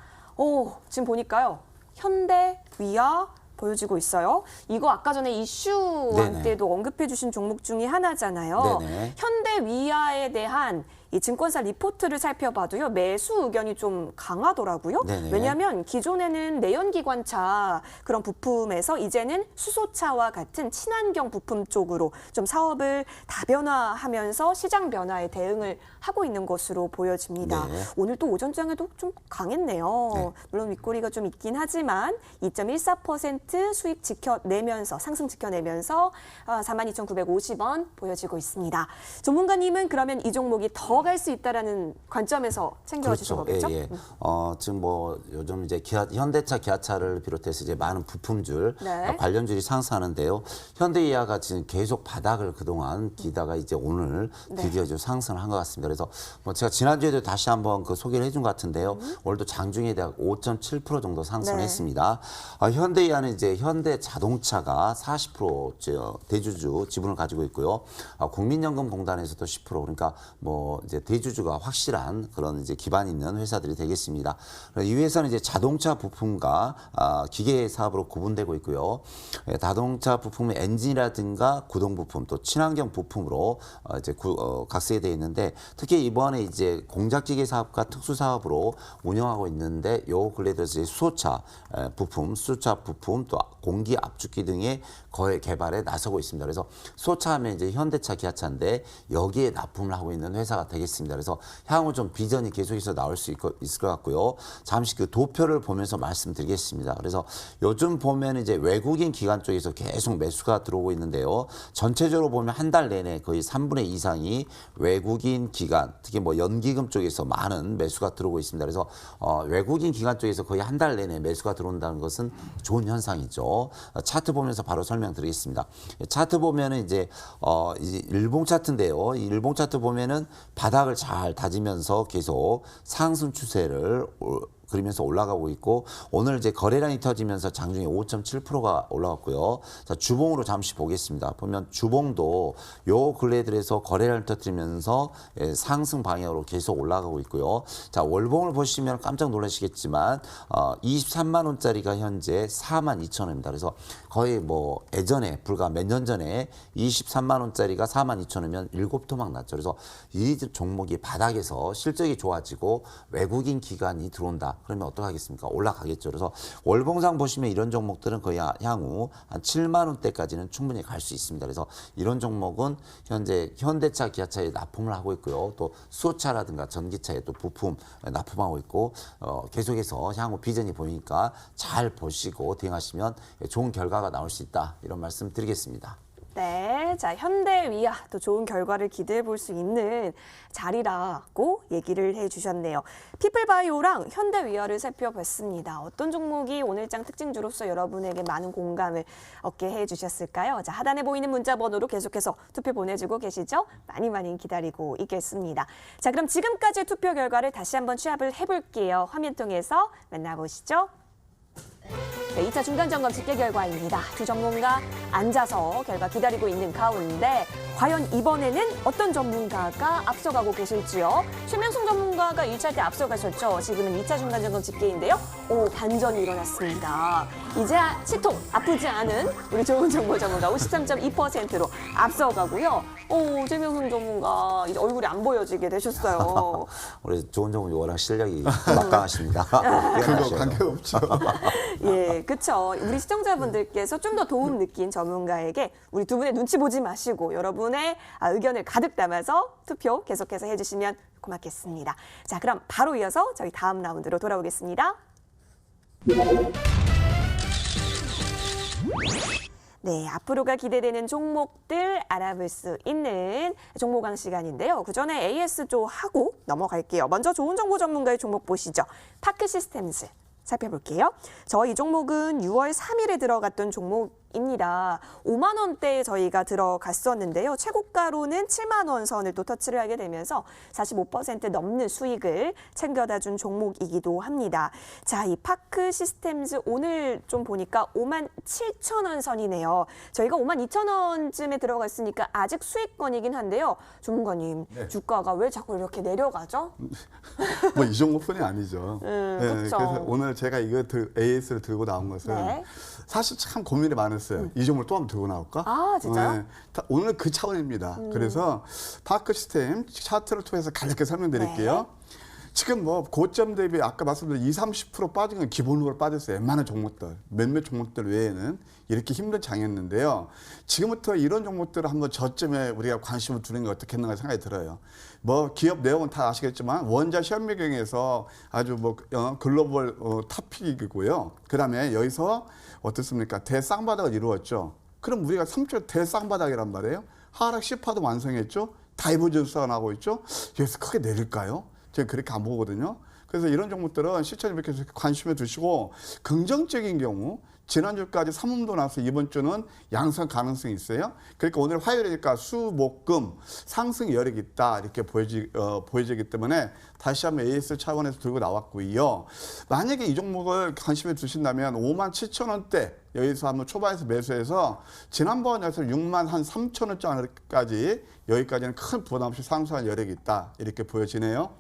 지금 보니까요. 현대, 위아, 보여지고 있어요. 이거 아까 전에 이슈원 네네. 때도 언급해 주신 종목 중에 하나잖아요. 네네. 현대 위아에 대한 이 증권사 리포트를 살펴봐도요. 매수 의견이 좀 강하더라고요. 네네. 왜냐하면 기존에는 내연기관차 그런 부품에서 이제는 수소차와 같은 친환경 부품 쪽으로 좀 사업을 다변화하면서 시장 변화에 대응을 하고 있는 것으로 보여집니다. 네. 오늘 또 오전장에도 좀 강했네요. 네. 물론 윗꼬리가 좀 있긴 하지만 2.14% 수익 지켜내면서 상승 지켜내면서 42,950원 보여지고 있습니다. 전문가님은 그러면 이 종목이 더 갈 수 있다라는 관점에서 챙겨주신 그렇죠. 거겠죠? 예, 예. 지금 뭐 요즘 이제 현대차, 기아차를 비롯해서 이제 많은 부품줄 네. 관련주들이 상승하는데요. 현대기아가 지금 계속 바닥을 그동안 기다가 이제 오늘 드디어 좀 상승을 한 것 같습니다. 그래서 뭐 제가 지난주에도 다시 한번 그 소개를 해준 것 같은데요. 오늘도 장중에 대한 5.7% 정도 상승을 네. 했습니다. 현대기아는 이제 현대자동차가 40% 대주주 지분을 가지고 있고요. 국민연금공단에서도 10% 그러니까 뭐 이제 대주주가 확실한 그런 이제 기반 있는 회사들이 되겠습니다. 이 회사는 이제 자동차 부품과 기계 사업으로 구분되고 있고요. 자동차 부품은 엔진이라든가 구동 부품 또 친환경 부품으로 이제 각색되어 있는데 특히 이번에 이제 공작기계 사업과 특수 사업으로 운영하고 있는데 요 근래 들어서 수소차 부품 또 공기 압축기 등의 개발에 나서고 있습니다. 그래서 수소차하면 이제 현대차, 기아차인데 여기에 납품을 하고 있는 회사가 되겠습니다. 그래서 향후 좀 비전이 계속해서 나올 수 있을 것 같고요. 잠시 그 도표를 보면서 말씀드리겠습니다. 그래서 요즘 보면 이제 외국인 기관 쪽에서 계속 매수가 들어오고 있는데요. 전체적으로 보면 한 달 내내 거의 3분의 2 이상이 외국인 기관, 특히 뭐 연기금 쪽에서 많은 매수가 들어오고 있습니다. 그래서 외국인 기관 쪽에서 거의 한 달 내내 매수가 들어온다는 것은 좋은 현상이죠. 차트 보면서 바로 설명드리겠습니다. 차트 보면은 이제 일봉 차트인데요. 이 일봉 차트 보면은 바닥을 잘 다지면서 계속 상승 추세를 그리면서 올라가고 있고 오늘 이제 거래량이 터지면서 장중에 5.7%가 올라갔고요. 자, 주봉으로 잠시 보겠습니다. 보면 주봉도 요 근래 들에서 거래량을 터뜨리면서 상승 방향으로 계속 올라가고 있고요. 자, 월봉을 보시면 깜짝 놀라시겠지만 23만 원짜리가 현재 4만 2천 원입니다. 그래서 거의 뭐 예전에 불과 몇 년 전에 23만 원짜리가 4만 2천 원이면 7토막 났죠. 그래서 이 종목이 바닥에서 실적이 좋아지고 외국인 기관이 들어온다. 그러면 어떡하겠습니까? 올라가겠죠. 그래서 월봉상 보시면 이런 종목들은 거의 향후 한 7만 원대까지는 충분히 갈 수 있습니다. 그래서 이런 종목은 현재 현대차, 기아차에 납품을 하고 있고요. 또 수소차라든가 전기차에 또 부품 납품하고 있고 계속해서 향후 비전이 보이니까 잘 보시고 대응하시면 좋은 결과가 나올 수 있다. 이런 말씀 드리겠습니다. 네, 자 현대위아 또 좋은 결과를 기대해 볼 수 있는 자리라고 얘기를 해주셨네요. 피플바이오랑 현대위아를 살펴봤습니다. 어떤 종목이 오늘장 특징주로서 여러분에게 많은 공감을 얻게 해주셨을까요? 자 하단에 보이는 문자 번호로 계속해서 투표 보내주고 계시죠? 많이 기다리고 있겠습니다. 자 그럼 지금까지의 투표 결과를 다시 한번 취합을 해볼게요. 화면 통해서 만나보시죠. 네, 2차 중간점검 집계 결과입니다. 두 전문가 앉아서 결과 기다리고 있는 가운데 과연 이번에는 어떤 전문가가 앞서가고 계실지요? 최명순 전문가가 1차 때 앞서가셨죠. 지금은 2차 중간점검 집계인데요. 오, 반전이 일어났습니다. 이제 치통 아프지 않은 우리 좋은 정보 전문가 53.2%로 앞서가고요. 오, 최명순 전문가 이제 얼굴이 안 보여지게 되셨어요. 우리 좋은 정보 워낙 실력이 막강하십니다. 그거 관계없죠. 예, 그렇죠. 우리 시청자분들께서 좀 더 도움 느낀 전문가에게 우리 두 분의 눈치 보지 마시고 여러분의 의견을 가득 담아서 투표 계속해서 해주시면 고맙겠습니다. 자, 그럼 바로 이어서 저희 다음 라운드로 돌아오겠습니다. 네, 앞으로가 기대되는 종목들 알아볼 수 있는 종목강 시간인데요. 그 전에 AS조 하고 넘어갈게요. 먼저 좋은 정보 전문가의 종목 보시죠. 파크 시스템즈. 살펴볼게요. 이 종목은 6월 3일에 들어갔던 종목입니다. 5만 원대에 저희가 들어갔었는데요. 최고가로는 7만 원 선을 또 터치를 하게 되면서 45% 넘는 수익을 챙겨다 준 종목이기도 합니다. 자, 이 파크 시스템즈 오늘 좀 보니까 5만 7천 원 선이네요. 저희가 5만 2천 원쯤에 들어갔으니까 아직 수익권이긴 한데요. 전문가님, 네. 주가가 왜 자꾸 이렇게 내려가죠? 뭐 이 종목뿐이 아니죠. 그렇죠. 그래서 오늘 제가 이거 AS를 들고 나온 것은 네. 사실 참 고민이 많았어요. 이 종목을 또 한번 들고 나올까? 아, 진짜요? 오늘 그 차원입니다. 그래서 파크 시스템 차트를 통해서 간략하게 설명드릴게요. 네. 지금 뭐 고점 대비 아까 말씀드린 20-30% 빠진 건 기본으로 빠졌어요. 웬만한 종목들, 몇몇 종목들 외에는 이렇게 힘든 장이었는데요. 지금부터 이런 종목들을 한번 저점에 우리가 관심을 두는 게 어떻겠는가 생각이 들어요. 뭐 기업 내용은 다 아시겠지만 원자 현미경에서 아주 뭐 글로벌 탑픽이고요. 그다음에 여기서 어떻습니까? 대쌍바닥을 이루었죠. 그럼 우리가 3초 대쌍바닥이란 말이에요. 하락 10파도 완성했죠. 다이버전스가 나고 있죠. 여기서 크게 내릴까요? 제가 그렇게 안 보거든요. 그래서 이런 종목들은 시청자님께서 관심을 두시고 긍정적인 경우 지난주까지 삼음도 나서 이번 주는 양상 가능성이 있어요. 그러니까 오늘 화요일이니까 수, 목, 금 상승 여력이 있다 이렇게 보여지기 때문에 다시 한번 AS 차원에서 들고 나왔고요. 만약에 이 종목을 관심을 두신다면 5만 7천 원대 여기서 한번 초반에서 매수해서 지난번에서 6만 한 3천 원짜리까지 여기까지는 큰 부담 없이 상승한 여력이 있다 이렇게 보여지네요.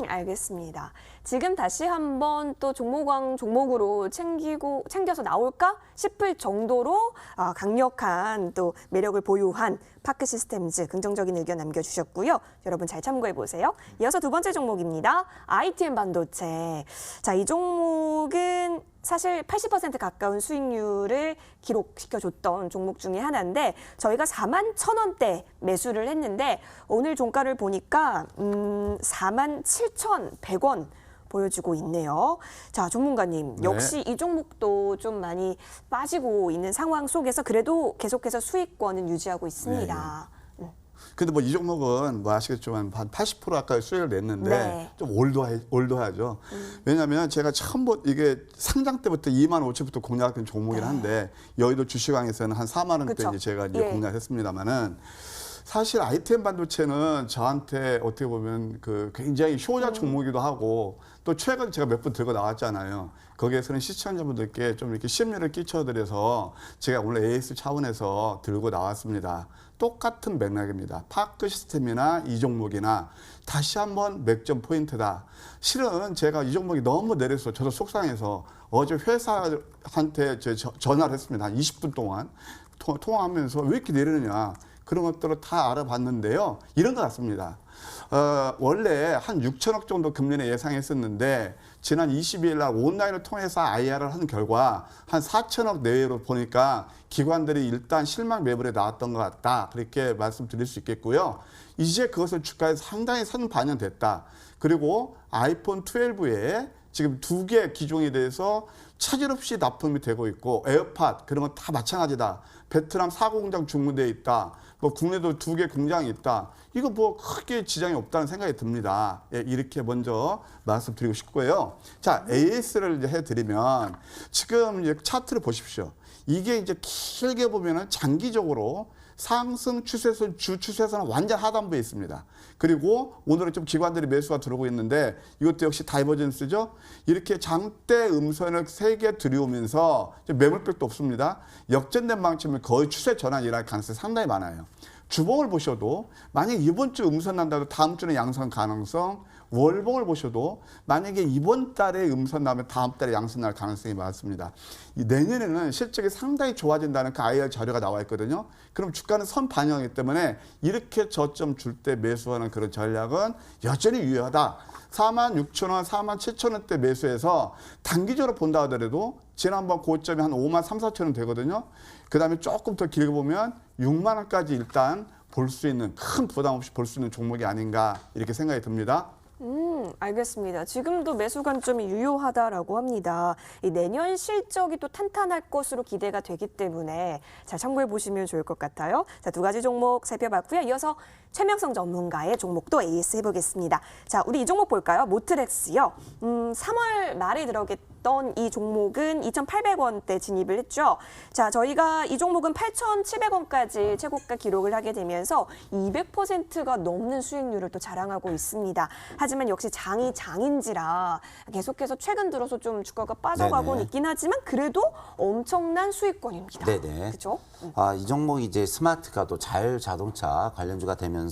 알겠습니다. 지금 다시 한번 또 종목으로 챙겨서 나올까 싶을 정도로 강력한 또 매력을 보유한 파크 시스템즈 긍정적인 의견 남겨주셨고요. 여러분 잘 참고해 보세요. 이어서 두 번째 종목입니다. ITM 반도체. 자, 이 종목은 사실 80% 가까운 수익률을 기록시켜줬던 종목 중에 하나인데 저희가 4만 1천 원대 매수를 했는데 오늘 종가를 보니까 4만 7,100원 보여주고 있네요. 자, 전문가님, 역시 이 종목도 좀 많이 빠지고 있는 상황 속에서 그래도 계속해서 수익권은 유지하고 있습니다. 근데 뭐 이 종목은 뭐 아시겠지만 한 80% 아까 수익을 냈는데 네. 좀 올드하죠. 왜냐하면 제가 처음 이게 상장 때부터 2만 5천부터 공략한 종목이긴 한데 여의도 주식왕에서는 한 4만 원대 그쵸. 이제 제가 이제 예. 공략했습니다만은 사실 ITM 반도체는 저한테 어떻게 보면 그 굉장히 효자 종목이기도 하고 또 최근 제가 몇 분 들고 나왔잖아요. 거기에서는 시청자분들께 좀 이렇게 심리를 끼쳐드려서 제가 오늘 AS 차원에서 들고 나왔습니다. 똑같은 맥락입니다. 파크 시스템이나 이 종목이나 다시 한번 맥점 포인트다. 실은 제가 이 종목이 너무 내려서 저도 속상해서 어제 회사한테 전화를 했습니다. 한 20분 동안 통화하면서 왜 이렇게 내리느냐. 그런 것들을 다 알아봤는데요. 이런 것 같습니다. 원래 한 6천억 정도 금리는 예상했었는데 지난 22일 날 온라인을 통해서 IR을 한 결과 한 4천억 내외로 보니까 기관들이 일단 실망 매물에 나왔던 것 같다. 그렇게 말씀드릴 수 있겠고요. 이제 그것을 주가에 상당히 선반영됐다. 그리고 아이폰 12에 지금 2개 기종에 대해서 차질 없이 납품이 되고 있고 에어팟 그런 건 다 마찬가지다. 베트남 4공장 중문대에 있다. 뭐 국내도 2개 공장이 있다. 이거 뭐 크게 지장이 없다는 생각이 듭니다. 예, 이렇게 먼저 말씀드리고 싶고요. 자, AS를 이제 해드리면 지금 이제 차트를 보십시오. 이게 이제 길게 보면은 장기적으로 상승 추세선, 주 추세선은 완전 하단부에 있습니다. 그리고 오늘은 좀 기관들이 매수가 들어오고 있는데 이것도 역시 다이버전스죠. 이렇게 장대 음선을 3개 들여오면서 매물백도 없습니다. 역전된 방침은 거의 추세 전환이 일어날 가능성이 상당히 많아요. 주봉을 보셔도 만약에 이번 주 음선 난다도 다음 주는 양선 가능성, 월봉을 보셔도 만약에 이번 달에 음선 나면 다음 달에 양선 날 가능성이 많습니다. 내년에는 실적이 상당히 좋아진다는 그 IR 자료가 나와 있거든요. 그럼 주가는 선 반영이기 때문에 이렇게 저점 줄 때 매수하는 그런 전략은 여전히 유효하다. 46,000원, 47,000원대 매수해서 단기적으로 본다 하더라도 지난번 고점이 한 53,4,000원 되거든요. 그 다음에 조금 더 길게 보면 6만 원까지 일단 볼 수 있는 큰 부담 없이 볼 수 있는 종목이 아닌가 이렇게 생각이 듭니다. 알겠습니다. 지금도 매수 관점이 유효하다라고 합니다. 이 내년 실적이 또 탄탄할 것으로 기대가 되기 때문에 잘 참고해 보시면 좋을 것 같아요. 자, 2가지 종목 살펴봤고요. 이어서 최명성 전문가의 종목도 AS 해보겠습니다. 자, 우리 이 종목 볼까요? 모트렉스요. 3월 말에 들어갔던 이 종목은 2,800원대 진입을 했죠. 자, 저희가 이 종목은 8,700원까지 최고가 기록을 하게 되면서 200%가 넘는 수익률을 또 자랑하고 있습니다. 하지만 역시 장이 장인지라 계속해서 최근 들어서 좀 주가가 빠져가고 있긴 하지만 그래도 엄청난 수익권입니다. 네네. 그렇죠? 이 종목이 이제 스마트가 또 자율자동차 관련주가 되면서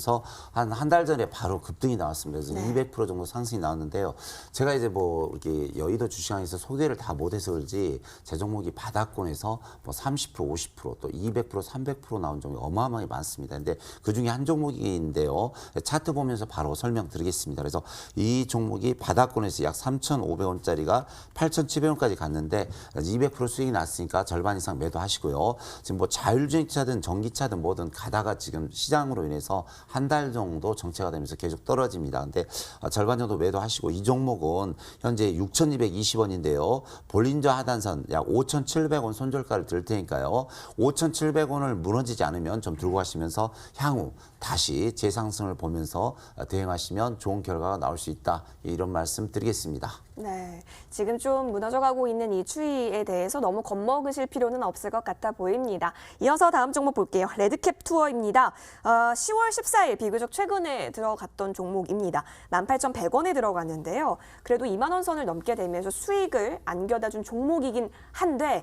한 달 전에 바로 급등이 나왔습니다. 그래서 200% 정도 상승이 나왔는데요. 제가 이제 뭐 이렇게 여의도 주시장에서 소개를 다 못해서 그런지 제 종목이 바닥권에서 뭐 30%, 50%, 또 200%, 300% 나온 종목이 어마어마하게 많습니다. 근데 그 중에 한 종목인데요. 차트 보면서 바로 설명드리겠습니다. 그래서 이 종목이 바닥권에서 약 3,500원짜리가 8,700원까지 갔는데 200% 수익이 났으니까 절반 이상 매도하시고요. 지금 뭐 자율주행차든 전기차든 뭐든 가다가 지금 시장으로 인해서 한 달 정도 정체가 되면서 계속 떨어집니다. 근데 절반 정도 매도하시고 이 종목은 현재 6,220원인데요. 볼린저 하단선 약 5,700원 손절가를 들 테니까요. 5,700원을 무너지지 않으면 좀 들고 가시면서 향후 다시 재상승을 보면서 대응하시면 좋은 결과가 나올 수 있다. 이런 말씀 드리겠습니다. 네, 지금 좀 무너져가고 있는 이 추이에 대해서 너무 겁먹으실 필요는 없을 것 같아 보입니다. 이어서 다음 종목 볼게요. 레드캡 투어입니다. 10월 14일 비교적 최근에 들어갔던 종목입니다. 18,100원에 들어갔는데요. 그래도 2만 원 선을 넘게 되면서 수익을 안겨다 준 종목이긴 한데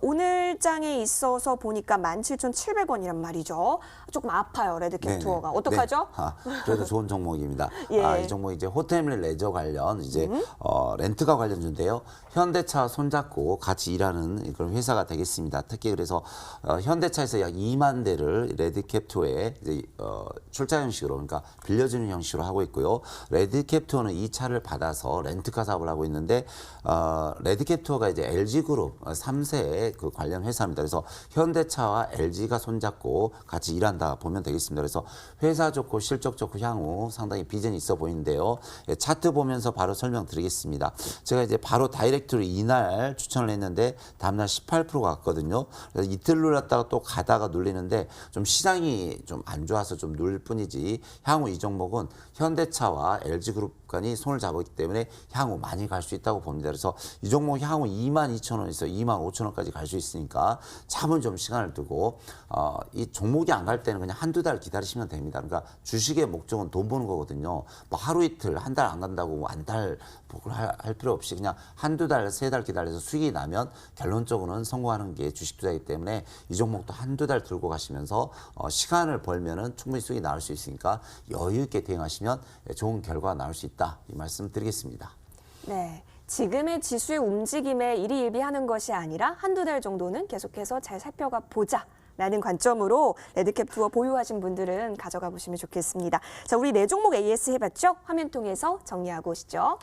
오늘 장에 있어서 보니까 17,700원이란 말이죠. 조금 아파요, 레드캡 투어가. 어떡하죠? 네. 그래도 좋은 종목입니다. 예. 이 종목이 이제 호텔 및 레저 관련 이제 렌트카 관련주인데요. 현대차 손잡고 같이 일하는 그런 회사가 되겠습니다. 특히 그래서 현대차에서 약 2만 대를 레드캡 투어에 이제 출자 형식으로 그러니까 빌려주는 형식으로 하고 있고요. 레드캡 투어는 이 차를 받아서 렌트카 사업을 하고 있는데 레드캡 투어가 이제 LG그룹 3세의 그 관련 회사입니다. 그래서 현대차와 LG가 손잡고 같이 일한다 보면 되겠습니다. 그래서 회사 좋고 실적 좋고 향후 상당히 비전이 있어 보이는데요. 차트 보면서 바로 설명드리겠습니다. 제가 이제 바로 다이렉트로 이날 추천을 했는데 다음날 18%가 갔거든요. 그래서 이틀 눌렀다가 또 가다가 눌리는데 좀 시장이 좀 안 좋아서 좀 눌릴 뿐이지 향후 이 종목은 현대차와 LG그룹 간이 손을 잡았기 때문에 향후 많이 갈 수 있다고 봅니다. 그래서 이 종목 향후 22,000원에서 25,000원까지 갈 수 있으니까 참은 좀 시간을 두고 이 종목이 안 갈 때는 그냥 한두 달 기다리시면 됩니다. 그러니까 주식의 목적은 돈 버는 거거든요. 뭐 하루 이틀 한 달 안 간다고 한 달 복을 할 필요 없이 그냥 한두 달, 세 달 기다려서 수익이 나면 결론적으로는 성공하는 게 주식 투자이기 때문에 이 종목도 한두 달 들고 가시면서 시간을 벌면은 충분히 수익이 나올 수 있으니까 여유 있게 대응하시면 좋은 결과가 나올 수 있다. 이 말씀 드리겠습니다. 네. 지금의 지수의 움직임에 일희일비하는 것이 아니라 한두 달 정도는 계속해서 잘 살펴가 보자. 라는 관점으로 레드캡 투어 보유하신 분들은 가져가 보시면 좋겠습니다. 자, 우리 네 종목 AS 해봤죠? 화면 통해서 정리하고 오시죠.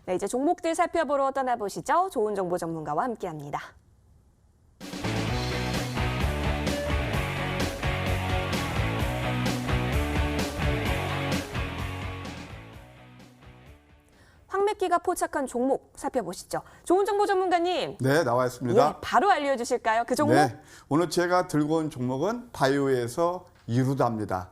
네, 이제 종목들 살펴보러 떠나보시죠. 좋은 정보 전문가와 함께합니다. 황매기가 포착한 종목 살펴보시죠. 좋은 정보 전문가님. 네, 나와 있습니다. 예, 바로 알려주실까요? 그 종목? 네, 오늘 제가 들고 온 종목은 바이오에서 이루다입니다.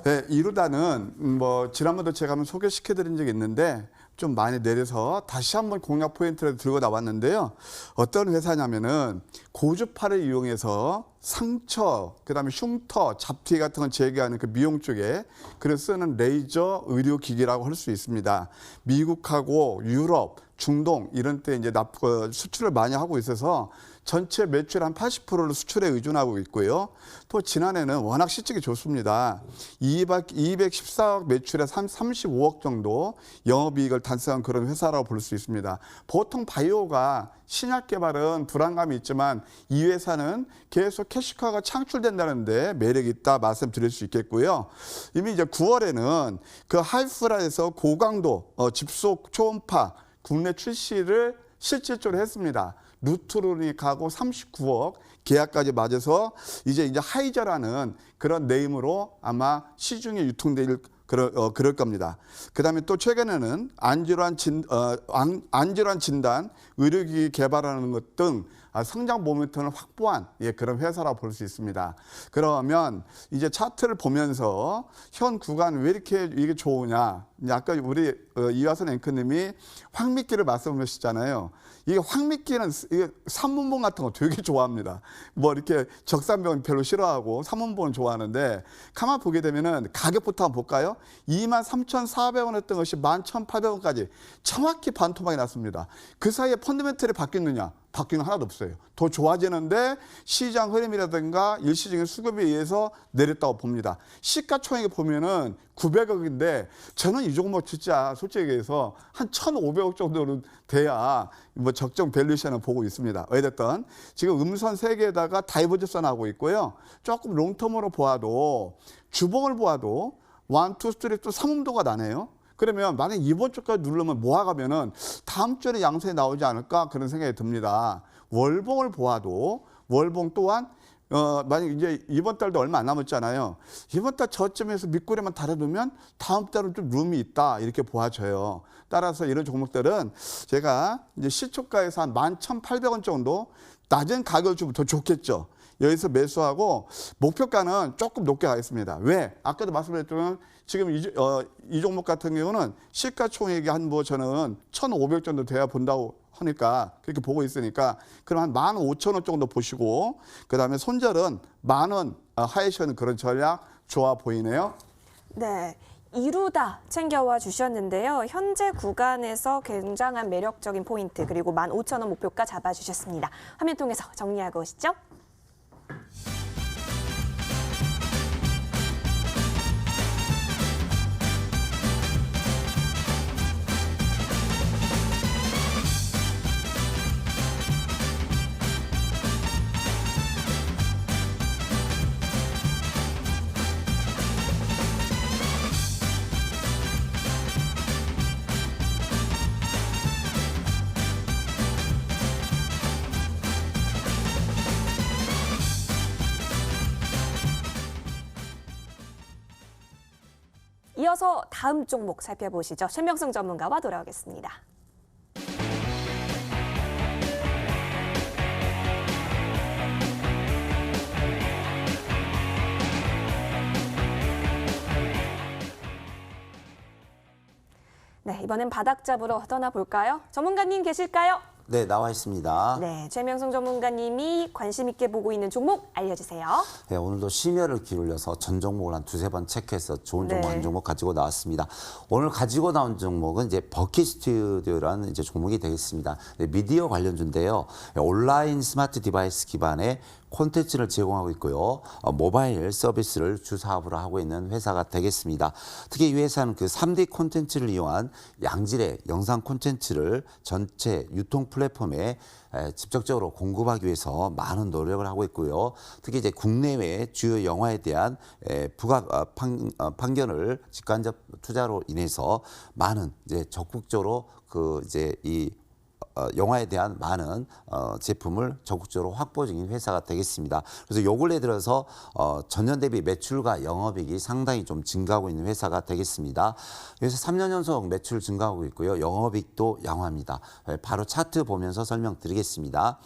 네, 이루다는 뭐 지난번도 제가 한번 소개시켜드린 적이 있는데 좀 많이 내려서 다시 한번 공략 포인트를 들고 나왔는데요. 어떤 회사냐면은 고주파를 이용해서 상처, 그다음에 흉터, 잡티 같은 걸 제거하는 그 미용 쪽에 그래서 쓰는 레이저 의료기기라고 할 수 있습니다. 미국하고 유럽, 중동 이런 때 이제 수출을 많이 하고 있어서 전체 매출 한 80%를 수출에 의존하고 있고요. 또 지난해는 워낙 실적이 좋습니다. 214억 매출에 35억 정도 영업이익을 달성한 그런 회사라고 볼 수 있습니다. 보통 바이오가 신약 개발은 불안감이 있지만 이 회사는 계속 캐시카가 창출된다는데 매력이 있다 말씀드릴 수 있겠고요. 이미 이제 9월에는 그 하이프라에서 고강도 집속 초음파 국내 출시를 실질적으로 했습니다. 루트로닉하고 39억 계약까지 맞아서 이제 하이저라는 그런 네임으로 아마 시중에 유통될 그럴 겁니다. 그다음에 또 최근에는 안질환 진단, 의료기기 개발하는 것 등 성장 모멘텀을 확보한 그런 회사라고 볼 수 있습니다. 그러면 이제 차트를 보면서 현 구간 왜 이렇게 이게 좋으냐? 아까 우리 이화선 앵커님이 황미끼를 말씀하셨잖아요. 이게 황미끼는 이게 삼문봉 같은 거 되게 좋아합니다. 뭐 이렇게 적산병 별로 싫어하고 삼문봉은 좋아하는데 가만 보게 되면은 가격부터 한번 볼까요? 23,400원이었던 것이 11,800원까지 정확히 반토막이 났습니다. 그 사이에 펀더멘털이 바뀌느냐? 바뀌는 거 하나도 없어요. 더 좋아지는데 시장 흐름이라든가 일시적인 수급에 의해서 내렸다고 봅니다. 시가총액 보면은 900억인데 저는 이 종목 진짜 솔직히 얘기해서 한 1,500억 정도는 돼야 뭐 적정 밸류에이션을 보고 있습니다. 어쨌든 지금 음선 3개에다가 다이버전스 하고 있고요. 조금 롱텀으로 보아도 주봉을 보아도 1, 2, 3 또 삼음도가 나네요. 그러면 만약 이번 주까지 누르면 모아가면은 다음 주에 양선이 나오지 않을까 그런 생각이 듭니다. 월봉을 보아도 월봉 또한 만약 이제 이번 달도 얼마 안 남았잖아요. 이번 달 저점에서 밑꼬리만 달아두면 다음 달은 좀 룸이 있다 이렇게 보아져요. 따라서 이런 종목들은 제가 이제 시초가에서 한 11,800원 정도 낮은 가격을 주면 더 좋겠죠. 여기서 매수하고 목표가는 조금 높게 가겠습니다. 왜? 아까도 말씀드렸지만 지금 이 종목 같은 경우는 시가총액이 한 뭐 저는 1,500 정도 돼야 본다고 하니까 그렇게 보고 있으니까 그럼 한 15,000원 정도 보시고 그다음에 손절은 10,000원 하이셔는 그런 전략 좋아 보이네요. 네. 이루다 챙겨와 주셨는데요. 현재 구간에서 굉장한 매력적인 포인트 그리고 15,000원 목표가 잡아주셨습니다. 화면 통해서 정리하고 오시죠. 이어서 다음 종목 살펴보시죠. 최명성 전문가와 돌아오겠습니다. 네, 이번엔 바닥 잡으러 떠나볼까요? 전문가님 계실까요? 네, 나와 있습니다. 네, 최명성 전문가님이 관심 있게 보고 있는 종목 알려주세요. 네, 오늘도 심혈을 기울여서 전 종목을 한 두세 번 체크해서 좋은 종목 네. 한 종목 가지고 나왔습니다. 오늘 가지고 나온 종목은 이제 버킷 스튜디오라는 이제 종목이 되겠습니다. 네, 미디어 관련주인데요. 온라인 스마트 디바이스 기반의 콘텐츠를 제공하고 있고요. 모바일 서비스를 주 사업으로 하고 있는 회사가 되겠습니다. 특히 이 회사는 그 3D 콘텐츠를 이용한 양질의 영상 콘텐츠를 전체 유통 플랫폼에 직접적으로 공급하기 위해서 많은 노력을 하고 있고요. 특히 이제 국내외 주요 영화에 대한 부가 판견을 직간접 투자로 인해서 많은 이제 적극적으로 그 이제 이 영화에 대한 많은 제품을 적극적으로 확보 중인 회사가 되겠습니다. 그래서 요 근래 들어서 전년 대비 매출과 영업이익이 상당히 좀 증가하고 있는 회사가 되겠습니다. 그래서 3년 연속 매출 증가하고 있고요. 영업이익도 양호합니다. 바로 차트 보면서 설명드리겠습니다.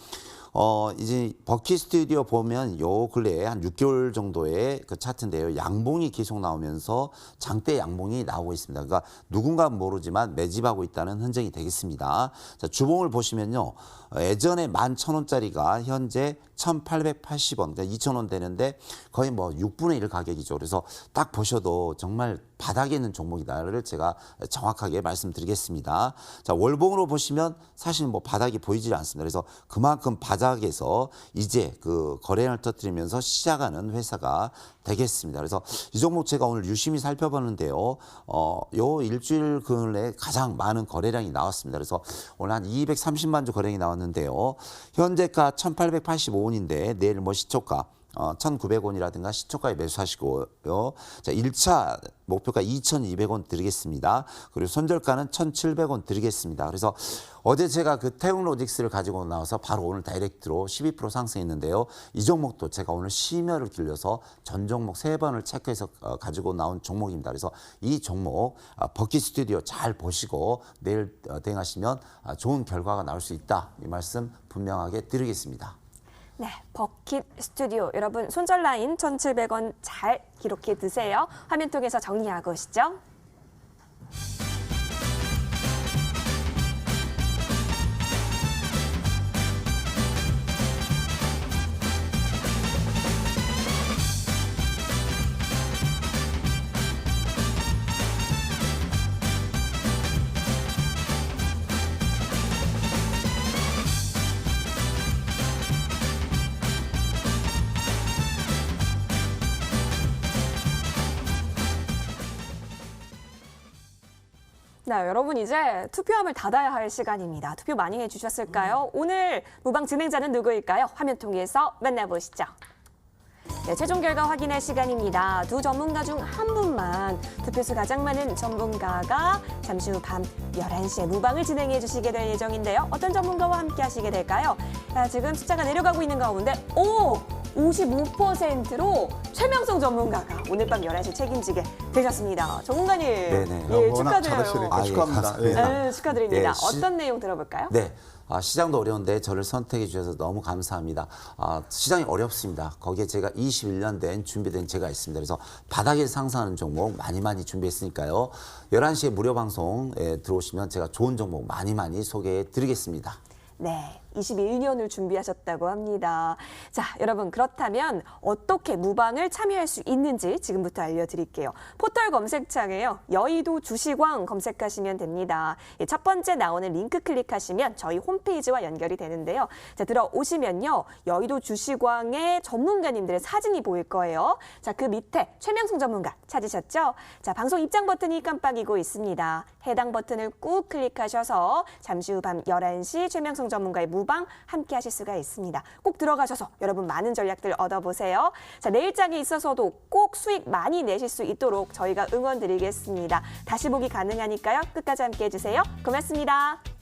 이제 버킷 스튜디오 보면 요 근래에 한 6개월 정도의 그 차트인데요. 양봉이 계속 나오면서 장대 양봉이 나오고 있습니다. 그러니까 누군가 모르지만 매집하고 있다는 흔적이 되겠습니다. 자, 주봉을 보시면요. 예전에 11,000원짜리가 현재 1,880원, 그러니까 2,000원 되는데 거의 뭐 6분의 1 가격이죠. 그래서 딱 보셔도 정말 바닥에 있는 종목이다를 제가 정확하게 말씀드리겠습니다. 자, 월봉으로 보시면 사실 뭐 바닥이 보이질 않습니다. 그래서 그만큼 바닥에서 이제 그 거래량을 터뜨리면서 시작하는 회사가 되겠습니다. 그래서 이 종목 제가 오늘 유심히 살펴봤는데요. 요 일주일 근래 가장 많은 거래량이 나왔습니다. 그래서 오늘 한 230만 주 거래량이 나왔는데요. 현재가 1,885원인데 내일 뭐 시초가 1,900원이라든가 시초가에 매수하시고요. 자, 1차 목표가 2,200원 드리겠습니다. 그리고 손절가는 1,700원 드리겠습니다. 그래서 어제 제가 그 태웅로직스를 가지고 나와서 바로 오늘 다이렉트로 12% 상승했는데요. 이 종목도 제가 오늘 심혈을 기울여서 전 종목 3번을 체크해서 가지고 나온 종목입니다. 그래서 이 종목 버킷 스튜디오 잘 보시고 내일 대응하시면 좋은 결과가 나올 수 있다. 이 말씀 분명하게 드리겠습니다. 네, 버킷 스튜디오. 여러분 손절 라인 1,700원 잘 기록해 두세요. 화면 통해서 정리하고 오시죠. 네, 여러분 이제 투표함을 닫아야 할 시간입니다. 투표 많이 해주셨을까요? 오늘 무방 진행자는 누구일까요? 화면 통해서 만나보시죠. 네, 최종 결과 확인할 시간입니다. 두 전문가 중 한 분만 투표수 가장 많은 전문가가 잠시 후 밤 11시에 무방을 진행해 주시게 될 예정인데요. 어떤 전문가와 함께 하시게 될까요? 지금 숫자가 내려가고 있는 가운데 55%로 최명성 전문가가 오늘 밤 11시 책임지게 되셨습니다. 전문가님, 네네. 예, 워낙 축하드려요. 잘하시니까 아, 예, 축하합니다. 감사합니다. 네, 축하드립니다. 예, 어떤 내용 들어볼까요? 네. 시장도 어려운데 저를 선택해 주셔서 너무 감사합니다. 시장이 어렵습니다. 거기에 제가 21년 된 준비된 제가 있습니다. 그래서 바닥에서 상승하는 종목 많이 준비했으니까요. 11시에 무료 방송에 들어오시면 제가 좋은 종목 많이 소개해 드리겠습니다. 네, 21년을 준비하셨다고 합니다. 자, 여러분 그렇다면 어떻게 무방을 참여할 수 있는지 지금부터 알려드릴게요. 포털 검색창에요. 여의도 주시광 검색하시면 됩니다. 첫 번째 나오는 링크 클릭하시면 저희 홈페이지와 연결이 되는데요. 자, 들어오시면요. 여의도 주시광의 전문가님들의 사진이 보일 거예요. 자, 그 밑에 최명성 전문가 찾으셨죠? 자, 방송 입장 버튼이 깜빡이고 있습니다. 해당 버튼을 꾹 클릭하셔서 잠시 후 밤 11시 최명성 전문가의 무방 함께 하실 수가 있습니다. 꼭 들어가셔서 여러분 많은 전략들 얻어보세요. 자, 내일장에 있어서도 꼭 수익 많이 내실 수 있도록 저희가 응원 드리겠습니다. 다시 보기 가능하니까요. 끝까지 함께 해주세요. 고맙습니다.